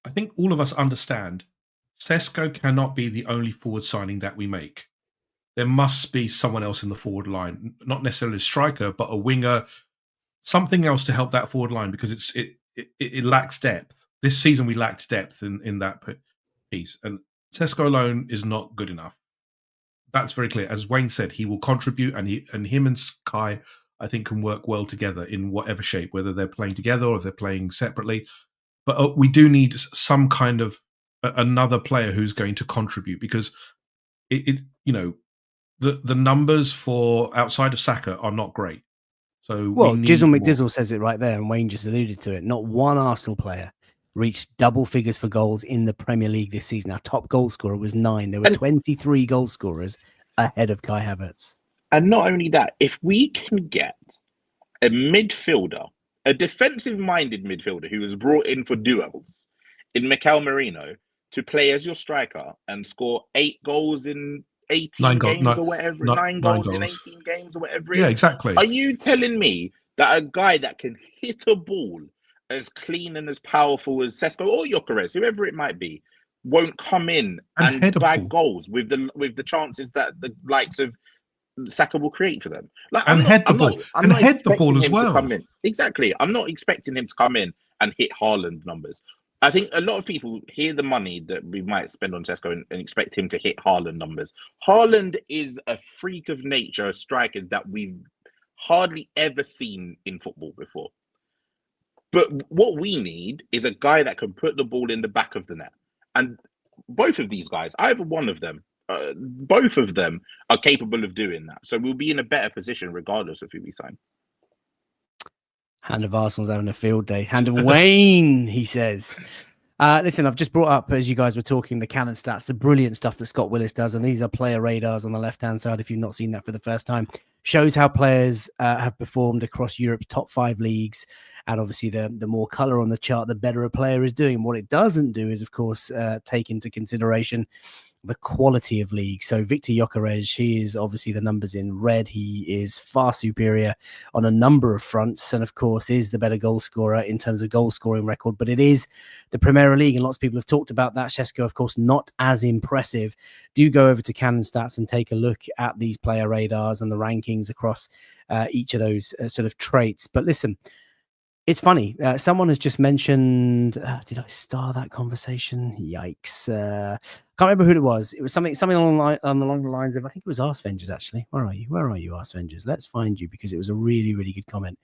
I think all of us understand Šeško cannot be the only forward signing that we make. There must be someone else in the forward line, not necessarily a striker, but a winger, something else to help that forward line, because it lacks depth. This season we lacked depth in that piece, and Šeško alone is not good enough. That's very clear. As Wayne said, he will contribute, and him and Kai, I think, can work well together in whatever shape, whether they're playing together or if they're playing separately. But we do need some kind of another player who's going to contribute, because the numbers for outside of Saka are not great. So Jizzle McDizzle says it right there, and Wayne just alluded to it. Not one Arsenal player reached double figures for goals in the Premier League this season. Our top goal scorer was 9. There were 23 goal scorers ahead of Kai Havertz. And not only that, if we can get a midfielder, a defensive-minded midfielder who was brought in for duels in Mikel Merino to play as your striker and score 8 goals in 18 games or whatever, 9 goals in 18 games or whatever it is. Yeah, exactly. Are you telling me that a guy that can hit a ball as clean and as powerful as Šeško or Gyökeres, whoever it might be, won't come in and bag goals with the chances that the likes of Saka will create for them? Like, I'm not expecting him to come in. Exactly. I'm not expecting him to come in and hit Haaland numbers. I think a lot of people hear the money that we might spend on Šeško and expect him to hit Haaland numbers. Haaland is a freak of nature, a striker that we've hardly ever seen in football before. But what we need is a guy that can put the ball in the back of the net. And both of these guys, either one of them, both of them are capable of doing that. So we'll be in a better position regardless of who we sign. Hand of Arsenal's having a field day. Hand of Wayne, he says. Listen, I've just brought up, as you guys were talking, the Cannon stats, the brilliant stuff that Scott Willis does. And these are player radars on the left-hand side. If you've not seen that for the first time, shows how players have performed across Europe's top 5 leagues. And obviously, the more color on the chart, the better a player is doing. What it doesn't do is, of course, take into consideration the quality of league. So Victor Gyökeres, he is obviously the numbers in red. He is far superior on a number of fronts, and of course is the better goal scorer in terms of goal scoring record. But it is the Premier League, and lots of people have talked about that. Šeško, of course, not as impressive. Do go over to Cannon Stats and take a look at these player radars and the rankings across each of those sort of traits. But listen, it's funny. Someone has just mentioned. Did I star that conversation? Yikes! Can't remember who it was. It was something along the lines of. I think it was Arsvengers. Actually, where are you? Where are you, Arsvengers? Let's find you because it was a really, really good comment.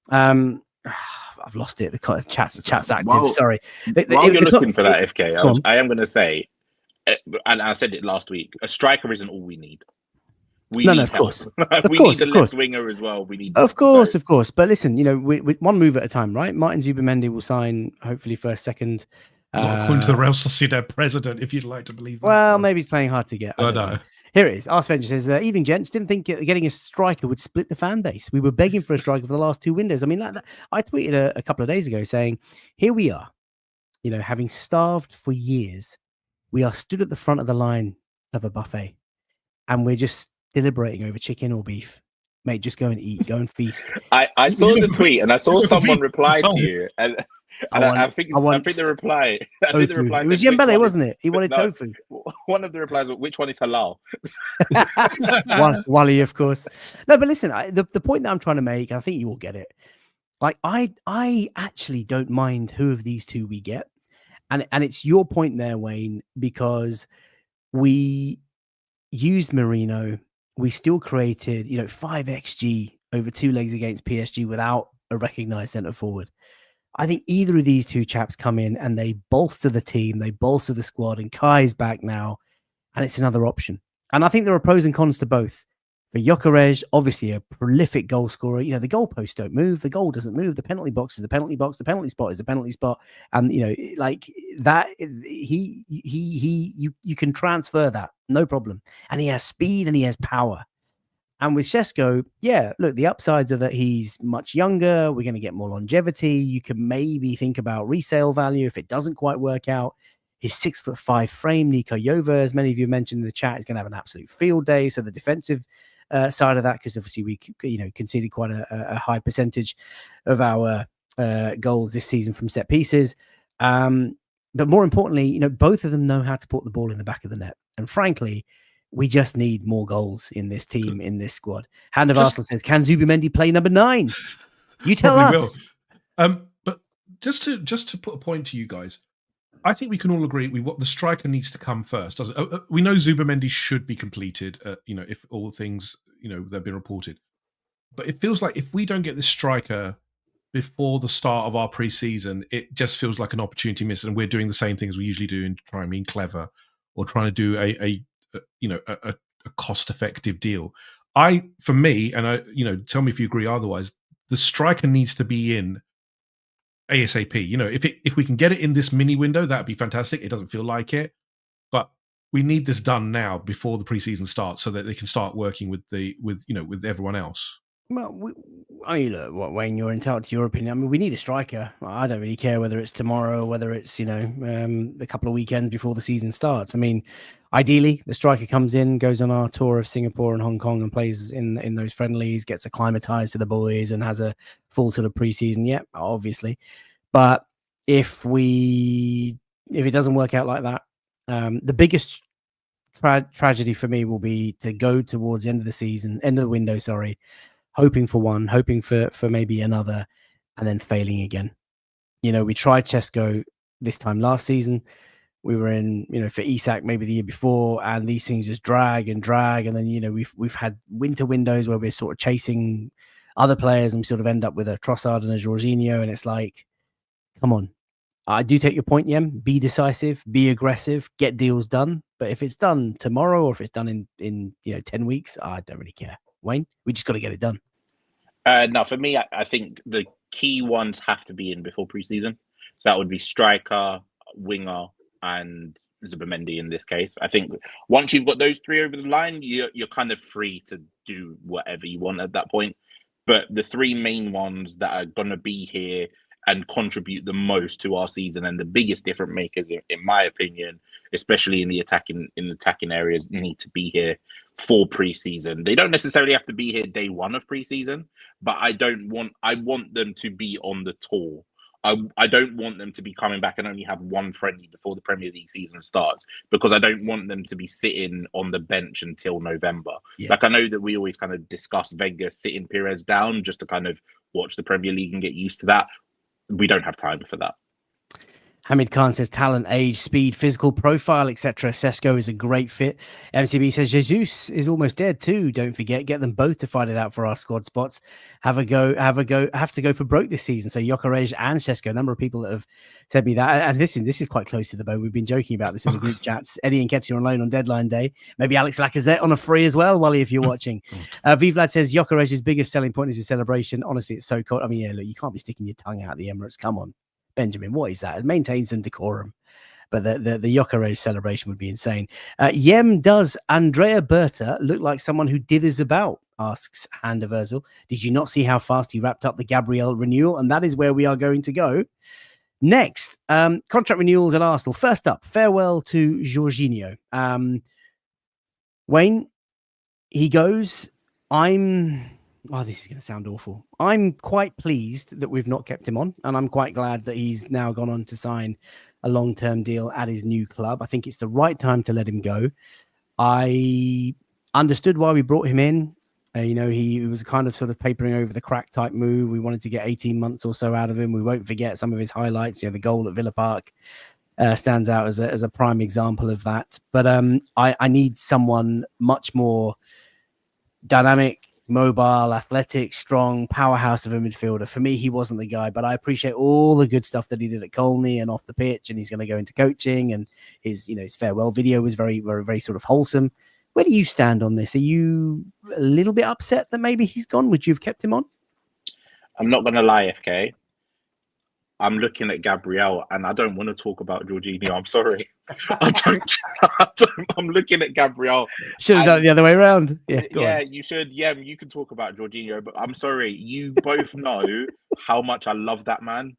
I've lost it. The chat's active. Sorry. While you're looking for that, FK, I am going to say, and I said it last week. A striker isn't all we need. Of course. We need a left winger as well. Of course. But listen, we one move at a time, right? Martin Zubimendi will sign hopefully first, second. According to the Real Sociedad president, if you'd like to believe that. Well, maybe he's playing hard to get. I know. Here it is. Arsvenger says, evening, gents. Didn't think getting a striker would split the fan base. We were begging for a striker for the last 2 windows. I mean, I tweeted a couple of days ago saying, here we are, having starved for years. We are stood at the front of the line of a buffet and we're just deliberating over chicken or beef. Mate, just go and eat, go and feast. I saw the tweet and I saw someone reply to you, and I think the reply. It was Yembele, wasn't it? He wanted tofu. One of the replies was, "Which one is halal?" Wally, of course. No, but listen, the point that I'm trying to make, I think you will get it. Like I actually don't mind who of these two we get, and it's your point there, Wayne, because we used Merino. We still created, 5 XG over 2 legs against PSG without a recognised centre forward. I think either of these two chaps come in and they bolster the team, they bolster the squad, and Kai's back now, and it's another option. And I think there are pros and cons to both. For Gyökeres, obviously a prolific goal scorer. The goalposts don't move, the goal doesn't move, the penalty box is the penalty box, the penalty spot is the penalty spot, and like that, you can transfer that, no problem. And he has speed and he has power. And with Šeško, look, the upsides are that he's much younger. We're going to get more longevity. You can maybe think about resale value if it doesn't quite work out. His 6'5" frame, Nico Jova, as many of you mentioned in the chat, is going to have an absolute field day. So the defensive side of that, because obviously we conceded quite a high percentage of our goals this season from set pieces. But more importantly, both of them know how to put the ball in the back of the net. And frankly, we just need more goals in this team, in this squad. Hand of Arsenal says, can Zubimendi play number 9? You tell us. But just to put a point to you guys, I think we can all agree what the striker needs to come first. We know Zubimendi should be completed, if all things, they've been reported. But it feels like if we don't get this striker before the start of our pre-season, it just feels like an opportunity missed, and we're doing the same things we usually do and trying to be clever or trying to do a cost-effective deal. For me, and tell me if you agree otherwise, the striker needs to be in ASAP. You know, if we can get it in this mini window, that'd be fantastic. It doesn't feel like it, but we need this done now before the preseason starts, so that they can start working with everyone else. Well, look, Wayne, you're entitled to your opinion. I mean, we need a striker. I don't really care whether it's tomorrow or whether it's, a couple of weekends before the season starts. I mean, ideally, the striker comes in, goes on our tour of Singapore and Hong Kong and plays in those friendlies, gets acclimatized to the boys and has a full sort of preseason. Yeah, obviously. But if it doesn't work out like that, the biggest tragedy for me will be to go towards the end of the window, hoping for one, hoping for maybe another, and then failing again. We tried Šeško this time last season. We were in, for Isak maybe the year before, and these things just drag, and then we've had winter windows where we're sort of chasing other players, and we sort of end up with a Trossard and a Jorginho, and it's like, come on. I do take your point, Yem. Be decisive, be aggressive, get deals done. But if it's done tomorrow or if it's done in 10 weeks, I don't really care. Wayne, we just got to get it done. No, for me, I think the key ones have to be in before preseason. So that would be striker, winger, and Zubimendi in this case. I think once you've got those three over the line, you're kind of free to do whatever you want at that point. But the three main ones that are going to be here and contribute the most to our season, and the biggest difference makers, in my opinion, especially in the attacking areas, need to be here for preseason. They don't necessarily have to be here day one of preseason, but I want them to be on the tour. I don't want them to be coming back and only have one friendly before the Premier League season starts, because I don't want them to be sitting on the bench until November. Yeah. Like, I know that we always kind of discuss Wenger sitting Perez down just to kind of watch the Premier League and get used to that. We don't have time for that. Hamid Khan says talent, age, speed, physical profile, etc. Šeško is a great fit. MCB says Jesus is almost dead too. Don't forget, get them both to fight it out for our squad spots. Have to go for broke this season. So Gyökeres and Šeško, a number of people that have said me that. And this is quite close to the bone. We've been joking about this in the group chats. Eddie and Ketty on loan on deadline day. Maybe Alex Lacazette on a free as well, Wally, if you're watching. Vivlad says Gyökeres' biggest selling point is his celebration. Honestly, it's so cold. I mean, yeah, look, you can't be sticking your tongue out at the Emirates. Come on. Benjamin, what is that? It maintains some decorum, but the Gyökeres celebration would be insane. Yem, does Andrea Berta look like someone who dithers about? Asks Handa Virzel. Did you not see how fast he wrapped up the Gabriel renewal? And that is where we are going to go next. Contract renewals at Arsenal. First up, farewell to Jorginho. Wayne, he goes. This is going to sound awful. I'm quite pleased that we've not kept him on, and I'm quite glad that he's now gone on to sign a long-term deal at his new club. I think it's the right time to let him go. I understood why we brought him in. He was kind of sort of papering over the crack type move. We wanted to get 18 months or so out of him. We won't forget some of his highlights. The goal at Villa Park stands out as a prime example of that. But I need someone much more dynamic, mobile, athletic, strong, powerhouse of a midfielder. For me, he wasn't the guy, but I appreciate all the good stuff that he did at Colney and off the pitch, and he's going to go into coaching, and his farewell video was very, very, very sort of wholesome. Where do you stand on this? Are you a little bit upset that maybe he's gone? Would you have kept him on? I'm not going to lie, FK. I'm looking at Gabriel, and I don't want to talk about Jorginho. I'm sorry. I'm looking at Gabriel. Should have done it the other way around. Yeah, you should. Yeah, you can talk about Jorginho, but I'm sorry. You both know how much I love that man.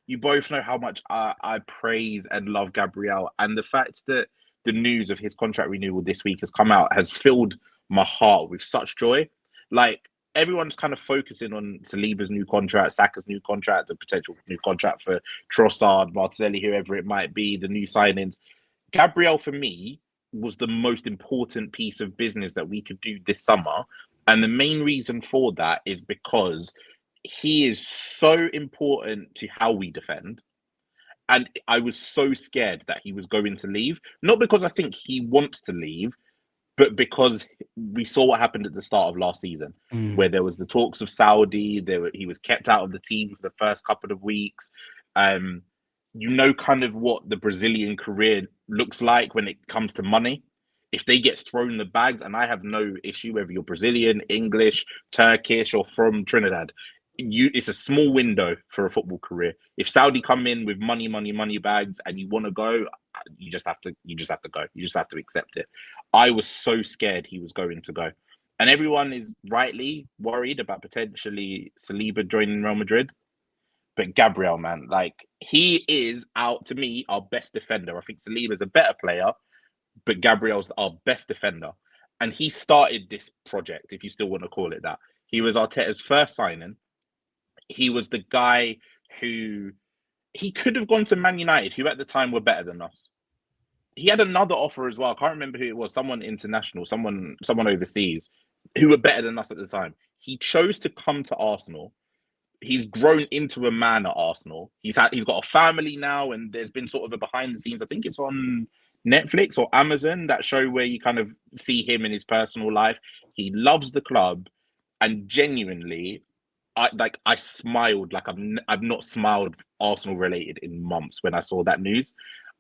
You both know how much I praise and love Gabriel. And the fact that the news of his contract renewal this week has come out has filled my heart with such joy. Like, everyone's kind of focusing on Saliba's new contract, Saka's new contract, a potential new contract for Trossard, Martinelli, whoever it might be, the new signings. Gabriel, for me, was the most important piece of business that we could do this summer. And the main reason for that is because he is so important to how we defend. And I was so scared that he was going to leave, not because I think he wants to leave, but because we saw what happened at the start of last season, where there was the talks of Saudi, he was kept out of the team for the first couple of weeks. Kind of what the Brazilian career looks like when it comes to money. If they get thrown the bags, and I have no issue whether you're Brazilian, English, Turkish, or from Trinidad, it's a small window for a football career. If Saudi come in with money bags and you want to go, you just have to go. You just have to accept it. I was so scared he was going to go. And everyone is rightly worried about potentially Saliba joining Real Madrid. But Gabriel, man, like, he is out, to me, our best defender. I think Saliba's a better player, but Gabriel's our best defender. And he started this project, if you still want to call it that. He was Arteta's first signing. He was the guy who, he could have gone to Man United, who at the time were better than us. He had another offer as well. I can't remember who it was. Someone international, someone overseas, who were better than us at the time. He chose to come to Arsenal. He's grown into a man at Arsenal. He's got a family now, and there's been sort of a behind the scenes. I think it's on Netflix or Amazon, that show where you kind of see him in his personal life. He loves the club, and genuinely, I smiled like I've not smiled Arsenal related in months when I saw that news.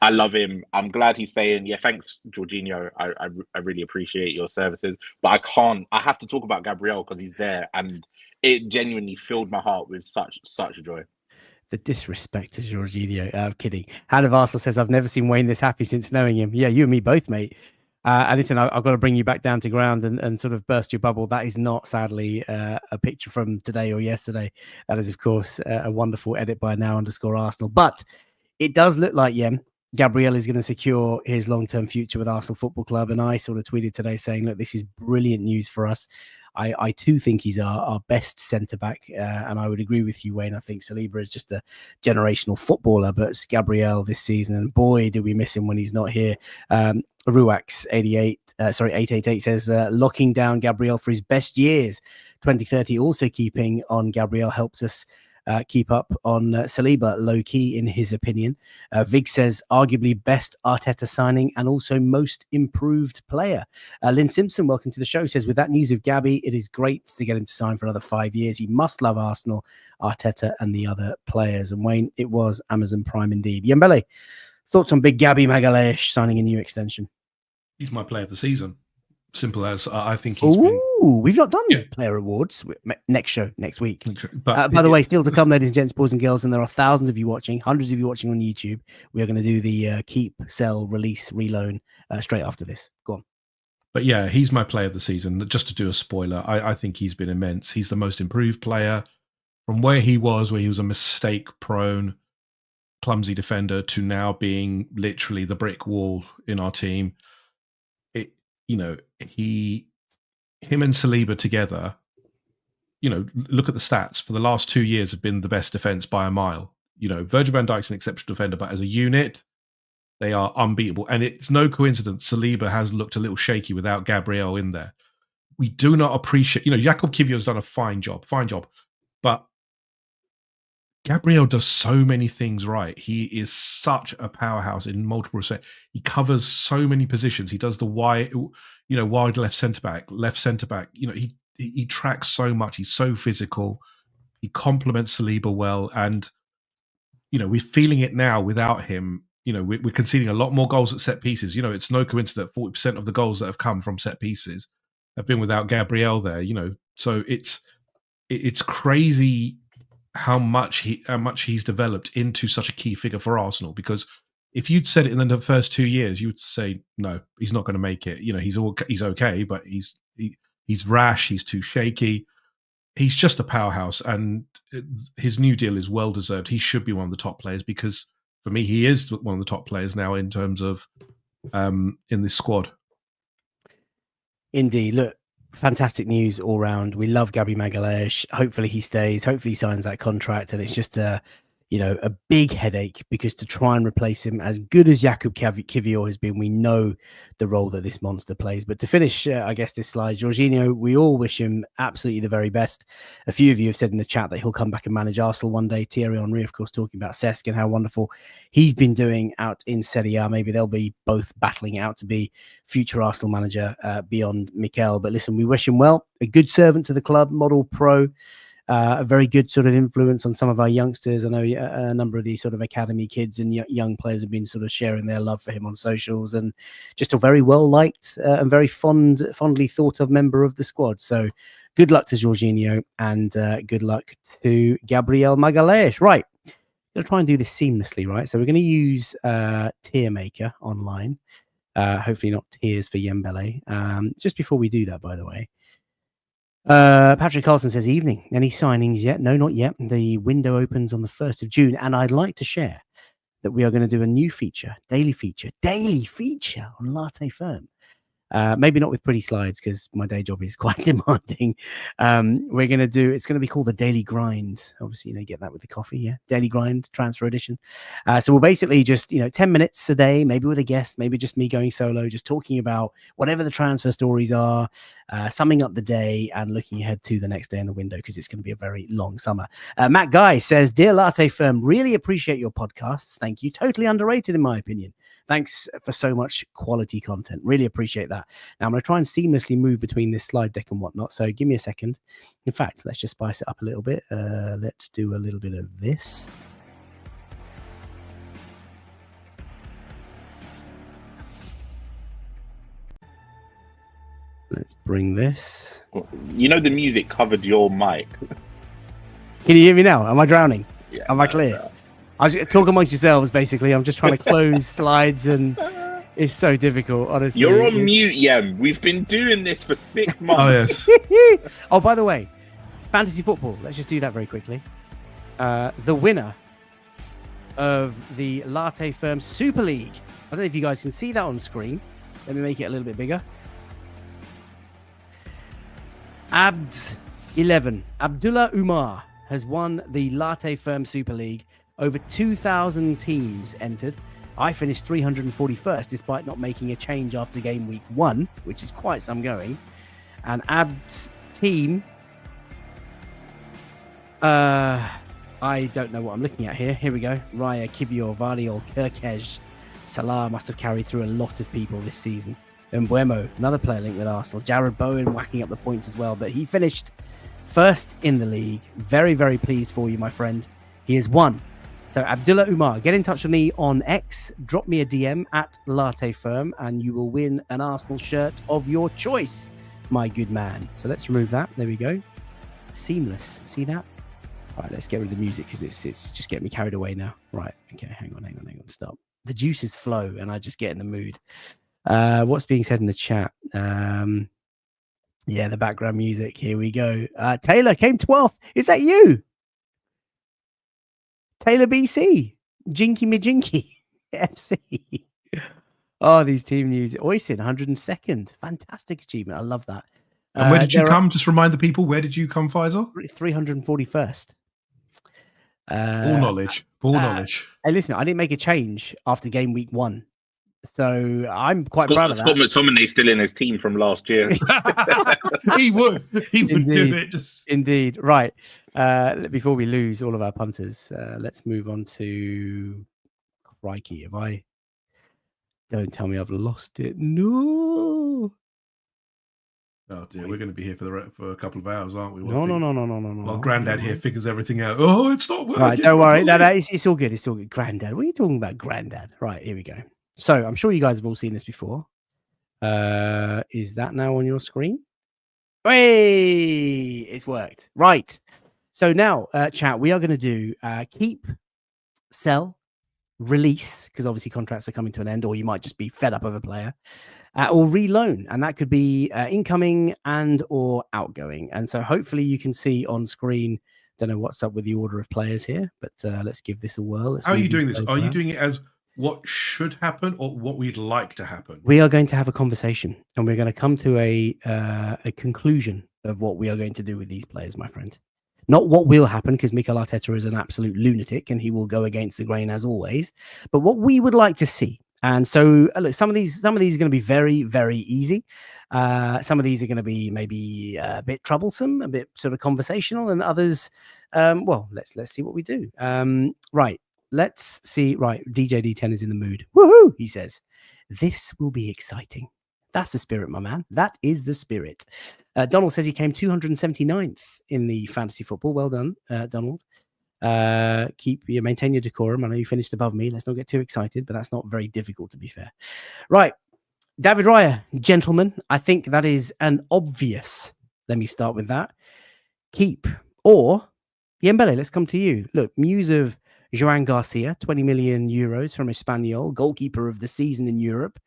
I love him. I'm glad he's staying. Yeah, thanks, Jorginho. I really appreciate your services. But I have to talk about Gabriel because he's there, and it genuinely filled my heart with such joy. The disrespect to Jorginho. I'm kidding. Hand of Arsenal says, I've never seen Wayne this happy since knowing him. Yeah, you and me both, mate. And listen, I've got to bring you back down to ground and sort of burst your bubble. That is not, sadly, a picture from today or yesterday. That is, of course, a wonderful edit by now_Arsenal. But it does look like, Gabriel is going to secure his long-term future with Arsenal Football Club. And I sort of tweeted today saying, look, this is brilliant news for us. I too think he's our best centre-back. And I would agree with you, Wayne. I think Saliba is just a generational footballer, but it's Gabriel this season. And boy, do we miss him when he's not here. Ruax 888 says, locking down Gabriel for his best years. 2030 also keeping on Gabriel helps us keep up on Saliba, low key in his opinion. Vig says arguably best Arteta signing and also most improved player. Lynn Simpson, welcome to the show, says with that news of Gabby, it is great to get him to sign for another 5 years. He must love Arsenal, Arteta and the other players. And Wayne, it was Amazon Prime indeed. Yembele, thoughts on big Gabby Magalhaes signing a new extension? He's my player of the season. Simple as. I think he's we've not done player awards. Next show, next week. But by the way, still to come, ladies and gents, boys and girls, and there are thousands of you watching, hundreds of you watching on YouTube. We are going to do the keep, sell, release, reloan straight after this. Go on. But yeah, he's my player of the season. Just to do a spoiler, I think he's been immense. He's the most improved player from where he was a mistake-prone, clumsy defender to now being literally the brick wall in our team. Him and Saliba together, look at the stats. For the last 2 years have been the best defense by a mile. Virgil van Dijk's an exceptional defender, but as a unit, they are unbeatable. And it's no coincidence Saliba has looked a little shaky without Gabriel in there. We do not appreciate, Jakub Kiwior has done a fine job. But Gabriel does so many things right. He is such a powerhouse in multiple respects. He covers so many positions. He does the wide left centre back. He tracks so much. He's so physical. He complements Saliba well, and we're feeling it now without him. We're conceding a lot more goals at set pieces. It's no coincidence that 40% of the goals that have come from set pieces have been without Gabriel there. So it's crazy how much he's developed into such a key figure for Arsenal. Because if you'd said it in the first 2 years, you would say no, he's not going to make it. He's okay, but he's rash. He's too shaky. He's just a powerhouse, and his new deal is well deserved. He should be one of the top players because for me, he is one of the top players now in terms of in this squad. Indeed, look. Fantastic news all round. We love Gabby Magalhaes. Hopefully he stays. Hopefully he signs that contract. And it's just a big headache because to try and replace him, as good as Jakub Kiwior has been, we know the role that this monster plays. But to finish, I guess, this slide, Jorginho, we all wish him absolutely the very best. A few of you have said in the chat that he'll come back and manage Arsenal one day. Thierry Henry, of course, talking about Šeško and how wonderful he's been doing out in Serie A. Maybe they'll be both battling out to be future Arsenal manager beyond Mikel. But listen, we wish him well. A good servant to the club, model pro. a very good sort of influence on some of our youngsters. I know a number of these sort of academy kids and young players have been sort of sharing their love for him on socials, and just a very well liked and very fondly thought of member of the squad. So good luck to Jorginho, and good luck to Gabriel Magalhaes. Right, I'm going to try and do this seamlessly, right? So we're going to use Tier Maker online. Hopefully not Tears for Yembele. Just before we do that, by the way, Patrick Carlson says, evening. Any signings yet? No, not yet. The window opens on the 1st of June, and I'd like to share that we are going to do a new feature, daily feature on Latte Firm. Maybe not with pretty slides because my day job is quite demanding. We're going to do, it's going to be called the Daily Grind. Obviously, you get that with the coffee, yeah? Daily Grind, transfer edition. So we'll basically just, 10 minutes a day, maybe with a guest, maybe just me going solo, just talking about whatever the transfer stories are, summing up the day and looking ahead to the next day in the window because it's going to be a very long summer. Matt Guy says, Dear Latte Firm, really appreciate your podcasts. Thank you. Totally underrated in my opinion. Thanks for so much quality content. Really appreciate that. Now, I'm going to try and seamlessly move between this slide deck and whatnot. So give me a second. In fact, let's just spice it up a little bit. Let's do a little bit of this. Let's bring this. The music covered your mic. Can you hear me now? Am I drowning? Yeah, Am I clear? I was talk amongst yourselves, basically. I'm just trying to close slides, and it's so difficult, honestly. You're on mute, Yem. We've been doing this for 6 months. Oh, yes. Oh, by the way, fantasy football. Let's just do that very quickly. The winner of the Latte Firm Super League. I don't know if you guys can see that on screen. Let me make it a little bit bigger. Abds 11. Abdullah Umar has won the Latte Firm Super League. Over 2,000 teams entered. I finished 341st despite not making a change after game week 1, which is quite some going. And Abd's team, I don't know what I'm looking at here. Here we go. Raya, Kibior, Variol, Kirkej. Salah must have carried through a lot of people this season. Mbuemo, another player linked with Arsenal. Jared Bowen whacking up the points as well. But he finished first in the league. Very, very pleased for you, my friend. He has won. So Abdullah Umar, get in touch with me on X. Drop me a DM at Latte Firm, and you will win an Arsenal shirt of your choice, my good man. So let's remove that. There we go. Seamless. See that? All right, let's get rid of the music because it's just getting me carried away now. Right. Okay, hang on. Stop. The juices flow, and I just get in the mood. What's being said in the chat? Yeah, the background music. Here we go. Taylor came 12th. Is that you? Taylor BC. Jinky Majinky. FC. Oh, these team news. Oisin, 102nd. Fantastic achievement. I love that. And where did you come? Just remind the people, where did you come, Faisal? 341st. Ball knowledge. Knowledge. Hey, listen, I didn't make a change after game week 1. So I'm quite proud of that. Scott McTominay's still in his team from last year. He would do it. Indeed. Right. Before we lose all of our punters, let's move on to crikey. If I don't tell me I've lost it. No. Oh dear, we're going to be here for a couple of hours, aren't we? No. Well, Grandad here figures everything out. Oh, it's not working. Right, don't worry. No, it's all good. It's all good. Grandad. What are you talking about, Grandad? Right, here we go. So I'm sure you guys have all seen this before. Is that now on your screen? Hey, it's worked. Right. So now, chat, we are going to do keep, sell, release, because obviously contracts are coming to an end, or you might just be fed up of a player, or reloan, and that could be incoming and or outgoing. And so hopefully you can see on screen. Don't know what's up with the order of players here, but let's give this a whirl. How are you doing this? Are you doing it as what should happen or what we'd like to happen? We are going to have a conversation, and we're going to come to a conclusion of what we are going to do with these players, my friend. Not what will happen, because Mikel Arteta is an absolute lunatic and he will go against the grain as always, but what we would like to see. And so, look, some of these are going to be very, very easy. Some of these are going to be maybe a bit troublesome, a bit sort of conversational, and others, well, let's see what we do. Right. Let's see. Right. DJ D10 is in the mood. Woohoo! He says, this will be exciting. That's the spirit, my man. That is the spirit. Donald says he came 279th in the fantasy football. Well done, Donald. Maintain your decorum. I know you finished above me. Let's not get too excited, but that's not very difficult, to be fair. Right. David Raya, gentlemen, I think that is an obvious. Let me start with that. Keep. Or, Yembele, let's come to you. Look, news of Joan Garcia, 20 million euros from Espanyol, goalkeeper of the season in Europe.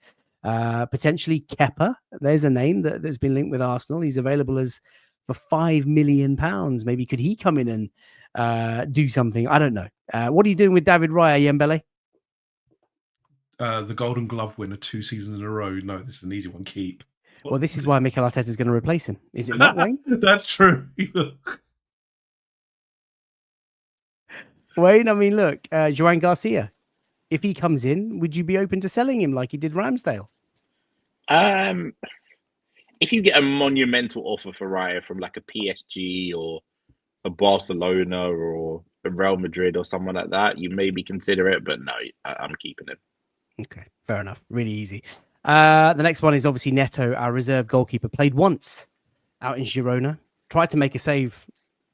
Potentially Kepa. There's a name that's been linked with Arsenal. He's available for £5 million. Maybe could he come in and do something? I don't know. What are you doing with David Raya, Yembele? The Golden Glove winner 2 seasons in a row. No, this is an easy one. Keep. Well, this is why Mikel Arteta is going to replace him. Is it not, Wayne? That's true. Wayne, I mean, look, Joan Garcia. If he comes in, would you be open to selling him like he did Ramsdale? If you get a monumental offer for Raya from like a PSG or a Barcelona or a Real Madrid or someone like that, you maybe consider it. But no, I'm keeping him. Okay, fair enough. Really easy. The next one is obviously Neto, our reserve goalkeeper. Played once out in Girona. Tried to make a save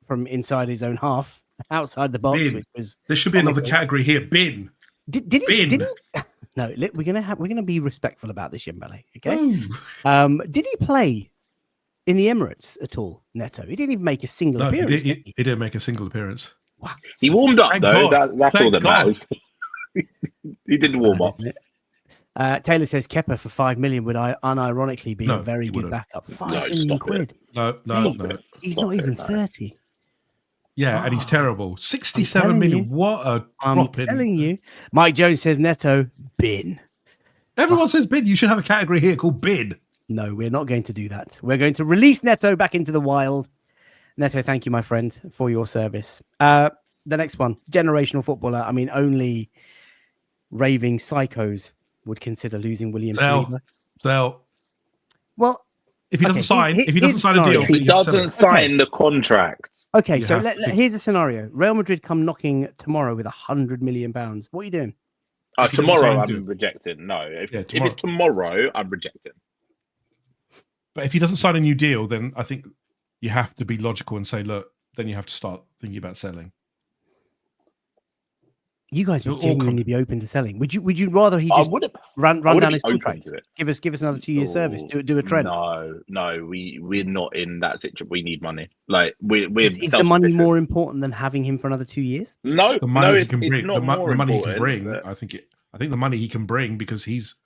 from inside his own half, outside the box. Bin. Which was there should be another category here. Bin. Did he? No, we're gonna be respectful about this, Yembele. Okay. Oh. Did he play in the Emirates at all, Neto? He didn't even make a single appearance. He didn't make a single appearance. Wow. He warmed up though. That's all that God. matters. He didn't warm up. Taylor says Kepa for 5 million would unironically be a very good backup. £5 million quid. No. He's not even 30. Yeah, and he's terrible. 67 million. What a I'm telling you. Mike Jones says Neto, bin. Everyone says bin. You should have a category here called bin. No, we're not going to do that. We're going to release Neto back into the wild. Neto, thank you, my friend, for your service. The next one, generational footballer. I mean, only raving psychos would consider losing William Saliba. Sell. Well, if he doesn't sign, a deal, he doesn't sign the contract. Okay, so here's a scenario: Real Madrid come knocking tomorrow with £100 million. What are you doing? Tomorrow, I'm rejecting. No, if it's tomorrow, I'm rejecting. But if he doesn't sign a new deal, then I think you have to be logical and say, look, then you have to start thinking about selling. You guys would genuinely be open to selling. Would you rather he just run down his contract? Give us another 2 years service. Do a trend. No, we're not in that situation. We need money. Like we're is the money more important than having him for another 2 years? No, the money he can bring. The money he can bring. I think the money he can bring, because he's,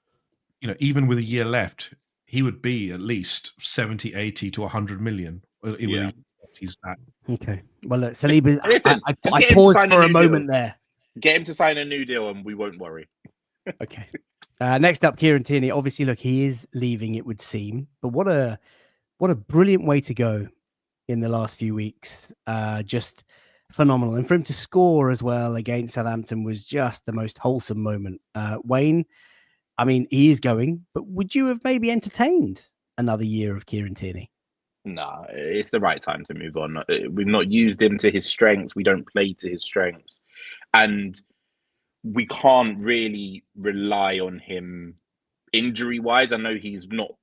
even with a year left, he would be at least 70, 80 to 100 million. Yeah. He's that. Okay. Well, look, Saliba, I paused for a moment there. Get him to sign a new deal and we won't worry. Okay. Next up, Kieran Tierney. Obviously, look, he is leaving, it would seem. But what a brilliant way to go in the last few weeks. Just phenomenal. And for him to score as well against Southampton was just the most wholesome moment. Wayne, I mean, he is going, but would you have maybe entertained another year of Kieran Tierney? No, it's the right time to move on. We've not used him to his strengths. We don't play to his strengths. And we can't really rely on him injury-wise. I know he's not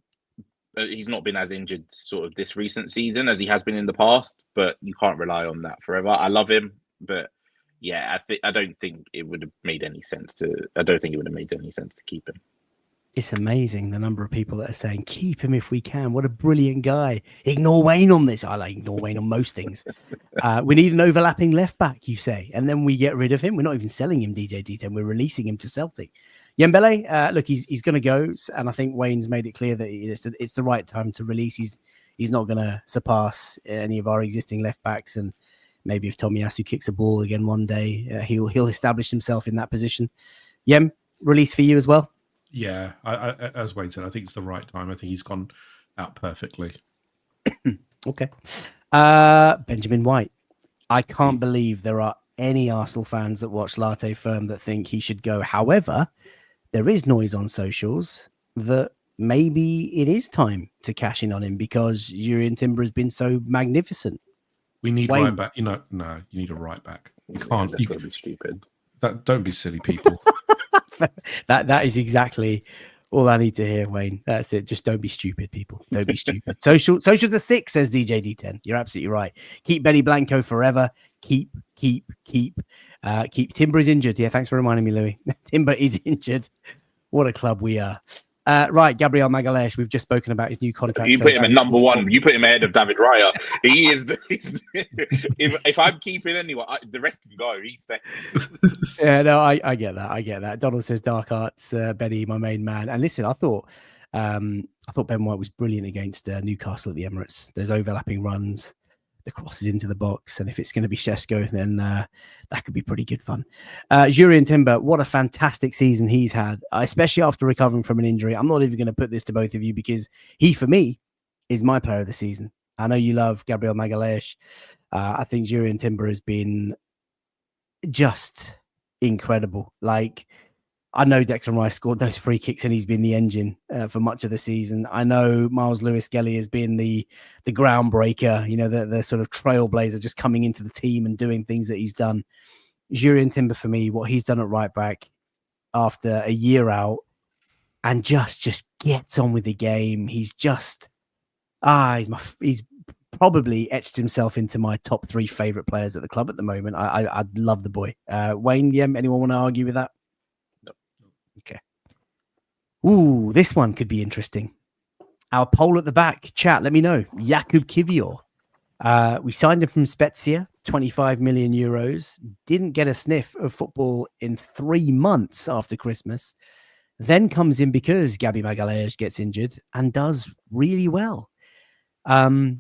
been as injured sort of this recent season as he has been in the past, but you can't rely on that forever. I love him, but yeah, I don't think it would have made any sense to keep him. It's amazing the number of people that are saying, keep him if we can. What a brilliant guy. Ignore Wayne on this. I like ignore Wayne on most things. We need an overlapping left back, you say, and then we get rid of him. We're not even selling him, DJ D10. We're releasing him to Celtic. Yembele, look, he's going to go, and I think Wayne's made it clear that it's the right time to release. He's not going to surpass any of our existing left backs, and maybe if Tomiyasu kicks a ball again one day, he'll establish himself in that position. Yem, release for you as well? Yeah, I as Wayne said, I think it's the right time. I think he's gone out perfectly. Okay. Benjamin White. I can't believe there are any Arsenal fans that watch Latte Firm that think he should go. However, there is noise on socials that maybe it is time to cash in on him because Jurrien Timber has been so magnificent. We need right back. No, you need a right back. You can't. That's gonna be stupid. Don't be silly, people. That is exactly All I need to hear, Wayne. That's it. Just don't be stupid, people. Don't be stupid. Social's a 6, says DJ D10. You're absolutely right. Keep Benny Blanco forever. Keep. Timber is injured. Yeah, thanks for reminding me, Louis. Timber is injured. What a club we are. Right, Gabriel Magalhaes. We've just spoken about his new contract. You put him at number 1. You put him ahead of David Raya. He is. If I'm keeping anyone, the rest can go. He's staying. Yeah, no, I get that. Donald says Dark Arts, Benny, my main man. And listen, I thought Ben White was brilliant against Newcastle at the Emirates. There's overlapping runs, the crosses into the box, and if it's going to be Šeško, then that could be pretty good fun. Jurien Timber, what a fantastic season he's had, especially after recovering from an injury. I'm not even going to put this to both of you because he, for me, is my player of the season. I know you love Gabriel Magalhaes. I think Jurien Timber has been just incredible. Like, I know Declan Rice scored those free kicks and he's been the engine for much of the season. I know Miles Lewis-Skelly has been the groundbreaker, the sort of trailblazer, just coming into the team and doing things that he's done. Jurien Timber, for me, what he's done at right back after a year out and just gets on with the game. He's just, he's probably etched himself into my top 3 favorite players at the club at the moment. I love the boy. Wayne, anyone want to argue with that? Okay. Ooh, this one could be interesting. Our poll at the back, chat, let me know. Jakub Kivior. We signed him from Spezia, 25 million euros. Didn't get a sniff of football in 3 months after Christmas. Then comes in because Gabi Magalhaes gets injured and does really well. What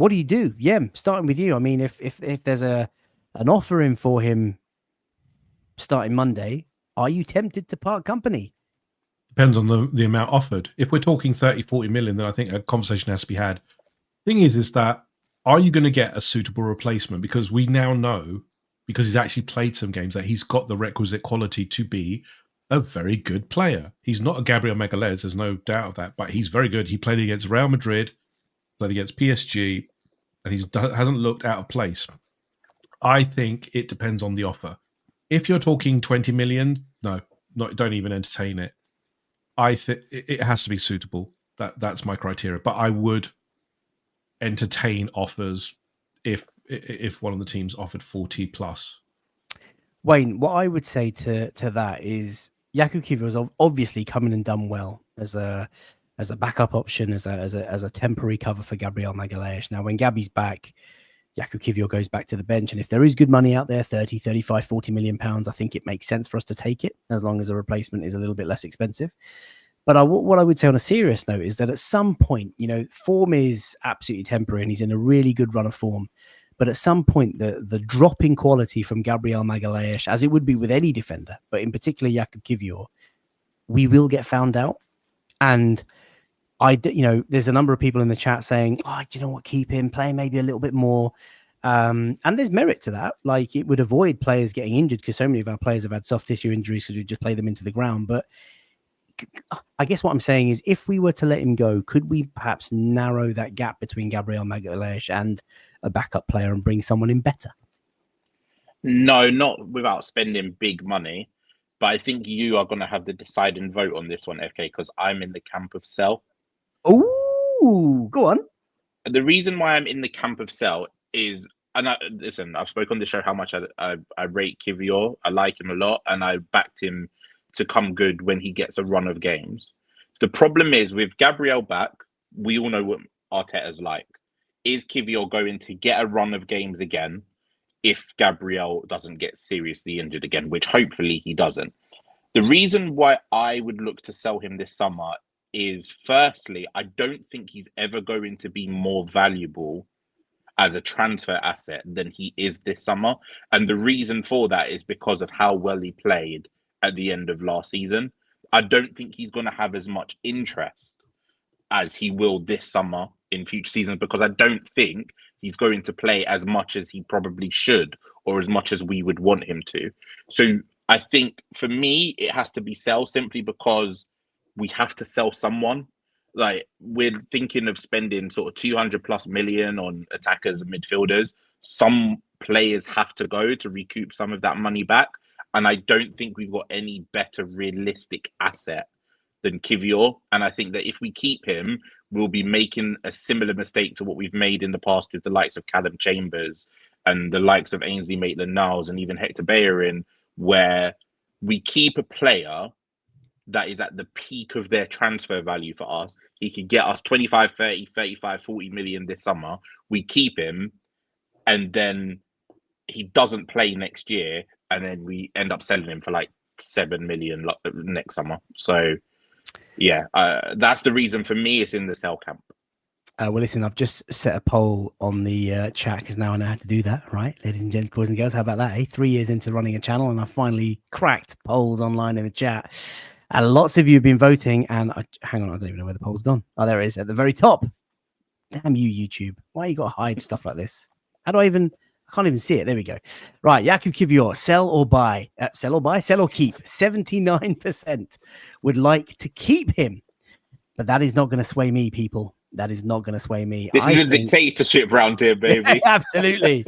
do you do? Yeah, starting with you. I mean, if there's an offer in for him starting Monday, are you tempted to part company? Depends on the amount offered. If we're talking 30, 40 million, then I think a conversation has to be had. Thing is that are you going to get a suitable replacement? Because we now know, because he's actually played some games, that he's got the requisite quality to be a very good player. He's not a Gabriel Magalhaes, there's no doubt of that, but he's very good. He played against Real Madrid, played against PSG, and he hasn't looked out of place. I think it depends on the offer. If you're talking 20 million, don't even entertain it. I think it has to be suitable. That's my criteria. But I would entertain offers if one of the teams offered 40 plus. Wayne, what I would say to that is Jakub Kivior has obviously come in and done well as a backup option, as a temporary cover for Gabriel Magalhaes. Now, when Gabby's back, Jakub Kivior goes back to the bench. And if there is good money out there, 30, 35, 40 million pounds, I think it makes sense for us to take it as long as the replacement is a little bit less expensive. But what I would say on a serious note is that at some point, form is absolutely temporary and he's in a really good run of form. But at some point, the drop in quality from Gabriel Magalhaes, as it would be with any defender, but in particular Jakub Kivior, we will get found out. And there's a number of people in the chat saying, do you know what, keep him, play maybe a little bit more. And there's merit to that. Like, it would avoid players getting injured because so many of our players have had soft tissue injuries because we just play them into the ground. But I guess what I'm saying is if we were to let him go, could we perhaps narrow that gap between Gabriel Magalhaes and a backup player and bring someone in better? No, not without spending big money. But I think you are going to have the deciding vote on this one, FK, because I'm in the camp of sell. Oh, go on. The reason why I'm in the camp of sell is, and I've spoken on the show how much I rate Kivior. I like him a lot, and I backed him to come good when he gets a run of games. The problem is with Gabriel back, we all know what Arteta's like. Is Kivior going to get a run of games again if Gabriel doesn't get seriously injured again, which hopefully he doesn't? The reason why I would look to sell him this summer is, firstly, I don't think he's ever going to be more valuable as a transfer asset than he is this summer. And the reason for that is because of how well he played at the end of last season. I don't think he's going to have as much interest as he will this summer in future seasons, because I don't think he's going to play as much as he probably should or as much as we would want him to. So I think for me, it has to be sell, simply because we have to sell someone. Like, we're thinking of spending sort of 200 plus million on attackers and midfielders. Some players have to go to recoup some of that money back. And I don't think we've got any better realistic asset than Kivior. And I think that if we keep him, we'll be making a similar mistake to what we've made in the past with the likes of Callum Chambers and the likes of Ainsley Maitland-Niles and even Hector Bellerin, where we keep a player that is at the peak of their transfer value for us. He could get us 25, 30, 35, 40 million this summer. We keep him, and then he doesn't play next year, and then we end up selling him for like 7 million next summer. So, yeah, that's the reason for me. It's in the sell camp. Well, listen, I've just set a poll on the chat because now I know how to do that, right? Ladies and gents, boys and girls, how about that? 3 years into running a channel, and I finally cracked polls online in the chat. And lots of you have been voting, and hang on, I don't even know where the poll's gone. Oh, there it is at the very top. Damn you, YouTube. Why you got to hide stuff like this? How do I can't even see it. There we go. Right, Jakub Kivior, sell or buy? Sell or keep? 79% would like to keep him. But that is not going to sway me, people. That is not going to sway me. This is a dictatorship round here, baby. Absolutely.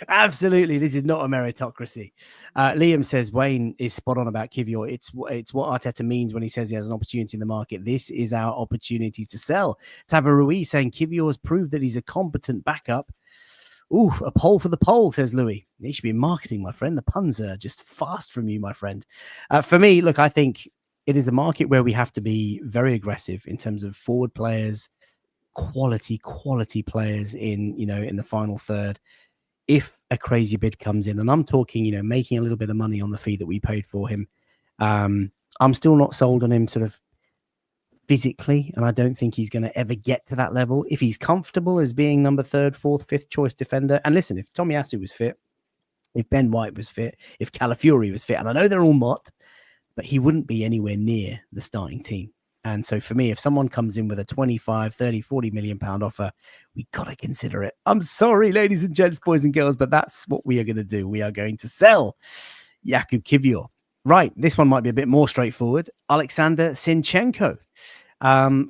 Absolutely. This is not a meritocracy. Liam says Wayne is spot on about Kivior. It's what Arteta means when he says he has an opportunity in the market. This is our opportunity to sell. Tava Ruiz saying Kivior has proved that he's a competent backup. Ooh, a poll for the poll, says Louis. They should be in marketing, my friend. The puns are just fast from you, my friend. For me, look, I think it is a market where we have to be very aggressive in terms of forward players, quality players in the final third. If a crazy bid comes in, and I'm talking, making a little bit of money on the fee that we paid for him, I'm still not sold on him sort of physically, and I don't think he's going to ever get to that level. If he's comfortable as being number 3rd, 4th, 5th choice defender, and listen, if Tomiyasu was fit, if Ben White was fit, if Calafiori was fit, and I know they're all not, but he wouldn't be anywhere near the starting team. And so for me, if someone comes in with a 25, 30, 40 million pound offer, we got to consider it. I'm sorry, ladies and gents, boys and girls, but that's what we are going to do. We are going to sell Jakub Kivior. Right. This one might be a bit more straightforward. Alexander Zinchenko,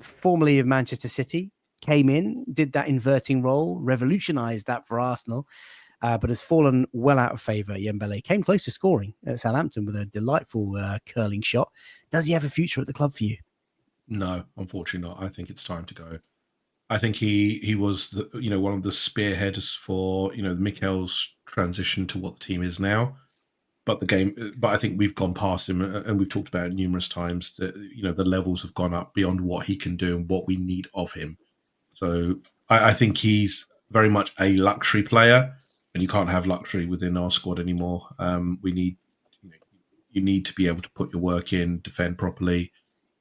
formerly of Manchester City, came in, did that inverting role, revolutionized that for Arsenal, but has fallen well out of favour. Yembele came close to scoring at Southampton with a delightful curling shot. Does he have a future at the club for you? No, unfortunately not. I think it's time to go. I think he was one of the spearheaders for Mikel's transition to what the team is now. But I think we've gone past him, and we've talked about it numerous times that the levels have gone up beyond what he can do and what we need of him. So I think he's very much a luxury player, and you can't have luxury within our squad anymore. We need you need to be able to put your work in, defend properly,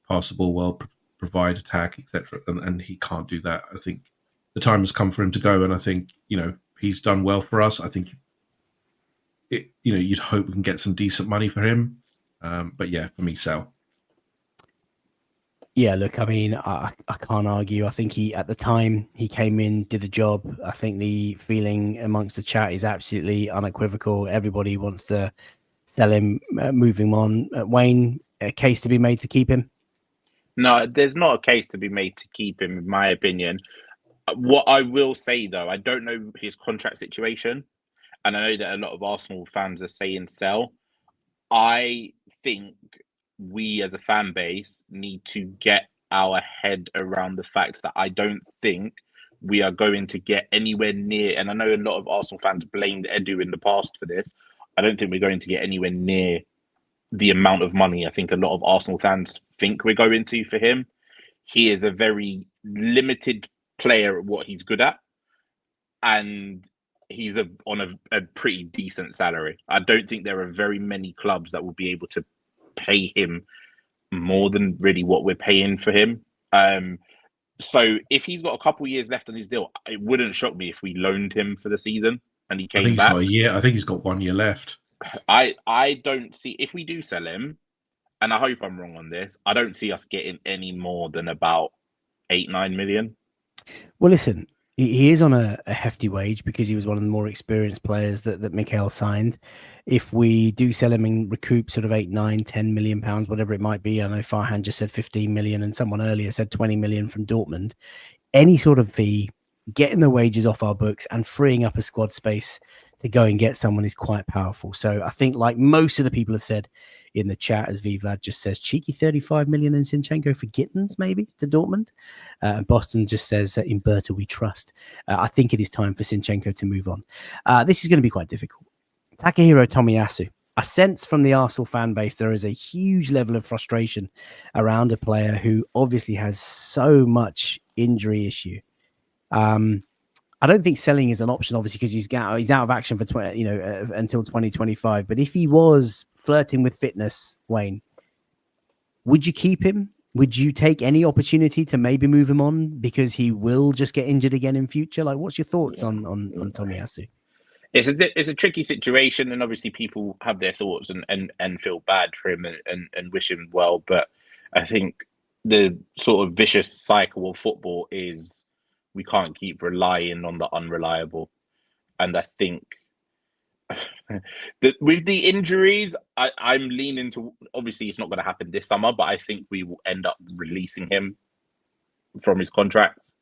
pass the ball well, provide attack, etc. And he can't do that. I think the time has come for him to go, and I think he's done well for us. I think you'd hope we can get some decent money for him, but yeah, for me, sell. Yeah, look, I mean, I can't argue. I think at the time he came in, did a job. I think the feeling amongst the chat is absolutely unequivocal. Everybody wants to sell him, moving on. Wayne, a case to be made to keep him? No, there's not a case to be made to keep him, in my opinion. What I will say, though, I don't know his contract situation, and I know that a lot of Arsenal fans are saying sell. I think we as a fan base need to get our head around the fact that I don't think we are going to get anywhere near, and I know a lot of Arsenal fans blamed Edu in the past for this, I don't think we're going to get anywhere near the amount of money I think a lot of Arsenal fans think we're going to for him. He is a very limited player at what he's good at, and he's on a pretty decent salary. I don't think there are very many clubs that will be able to pay him more than really what we're paying for him. So if he's got a couple years left on his deal, it wouldn't shock me if we loaned him for the season and he came back. I think he's got 1 year left. I don't see, if we do sell him, and I hope I'm wrong on this, I don't see us getting any more than about 8-9 million. Well, listen, he is on a hefty wage because he was one of the more experienced players that Mikel signed. If we do sell him and recoup sort of 8, 9, 10 million pounds, whatever it might be, I know Farhan just said 15 million and someone earlier said 20 million from Dortmund, any sort of fee, getting the wages off our books and freeing up a squad space to go and get someone is quite powerful. So I think, like most of the people have said in the chat, as Vlad just says, cheeky 35 million in Zinchenko for Gittins, maybe, to Dortmund. Boston just says, in Berta we trust. I think it is time for Zinchenko to move on. This is going to be quite difficult. Takahiro Tomiyasu. I sense from the Arsenal fan base there is a huge level of frustration around a player who obviously has so much injury issue. I don't think selling is an option, obviously, because he's out of action for until 2025. But if he was flirting with fitness, Wayne, would you keep him? Would you take any opportunity to maybe move him on because he will just get injured again in future? Like, what's your thoughts on Tomiyasu? It's a tricky situation, and obviously people have their thoughts and feel bad for him and wish him well. But I think the sort of vicious cycle of football is we can't keep relying on the unreliable. And I think that with the injuries, I'm leaning to, obviously it's not going to happen this summer, but I think we will end up releasing him from his contract.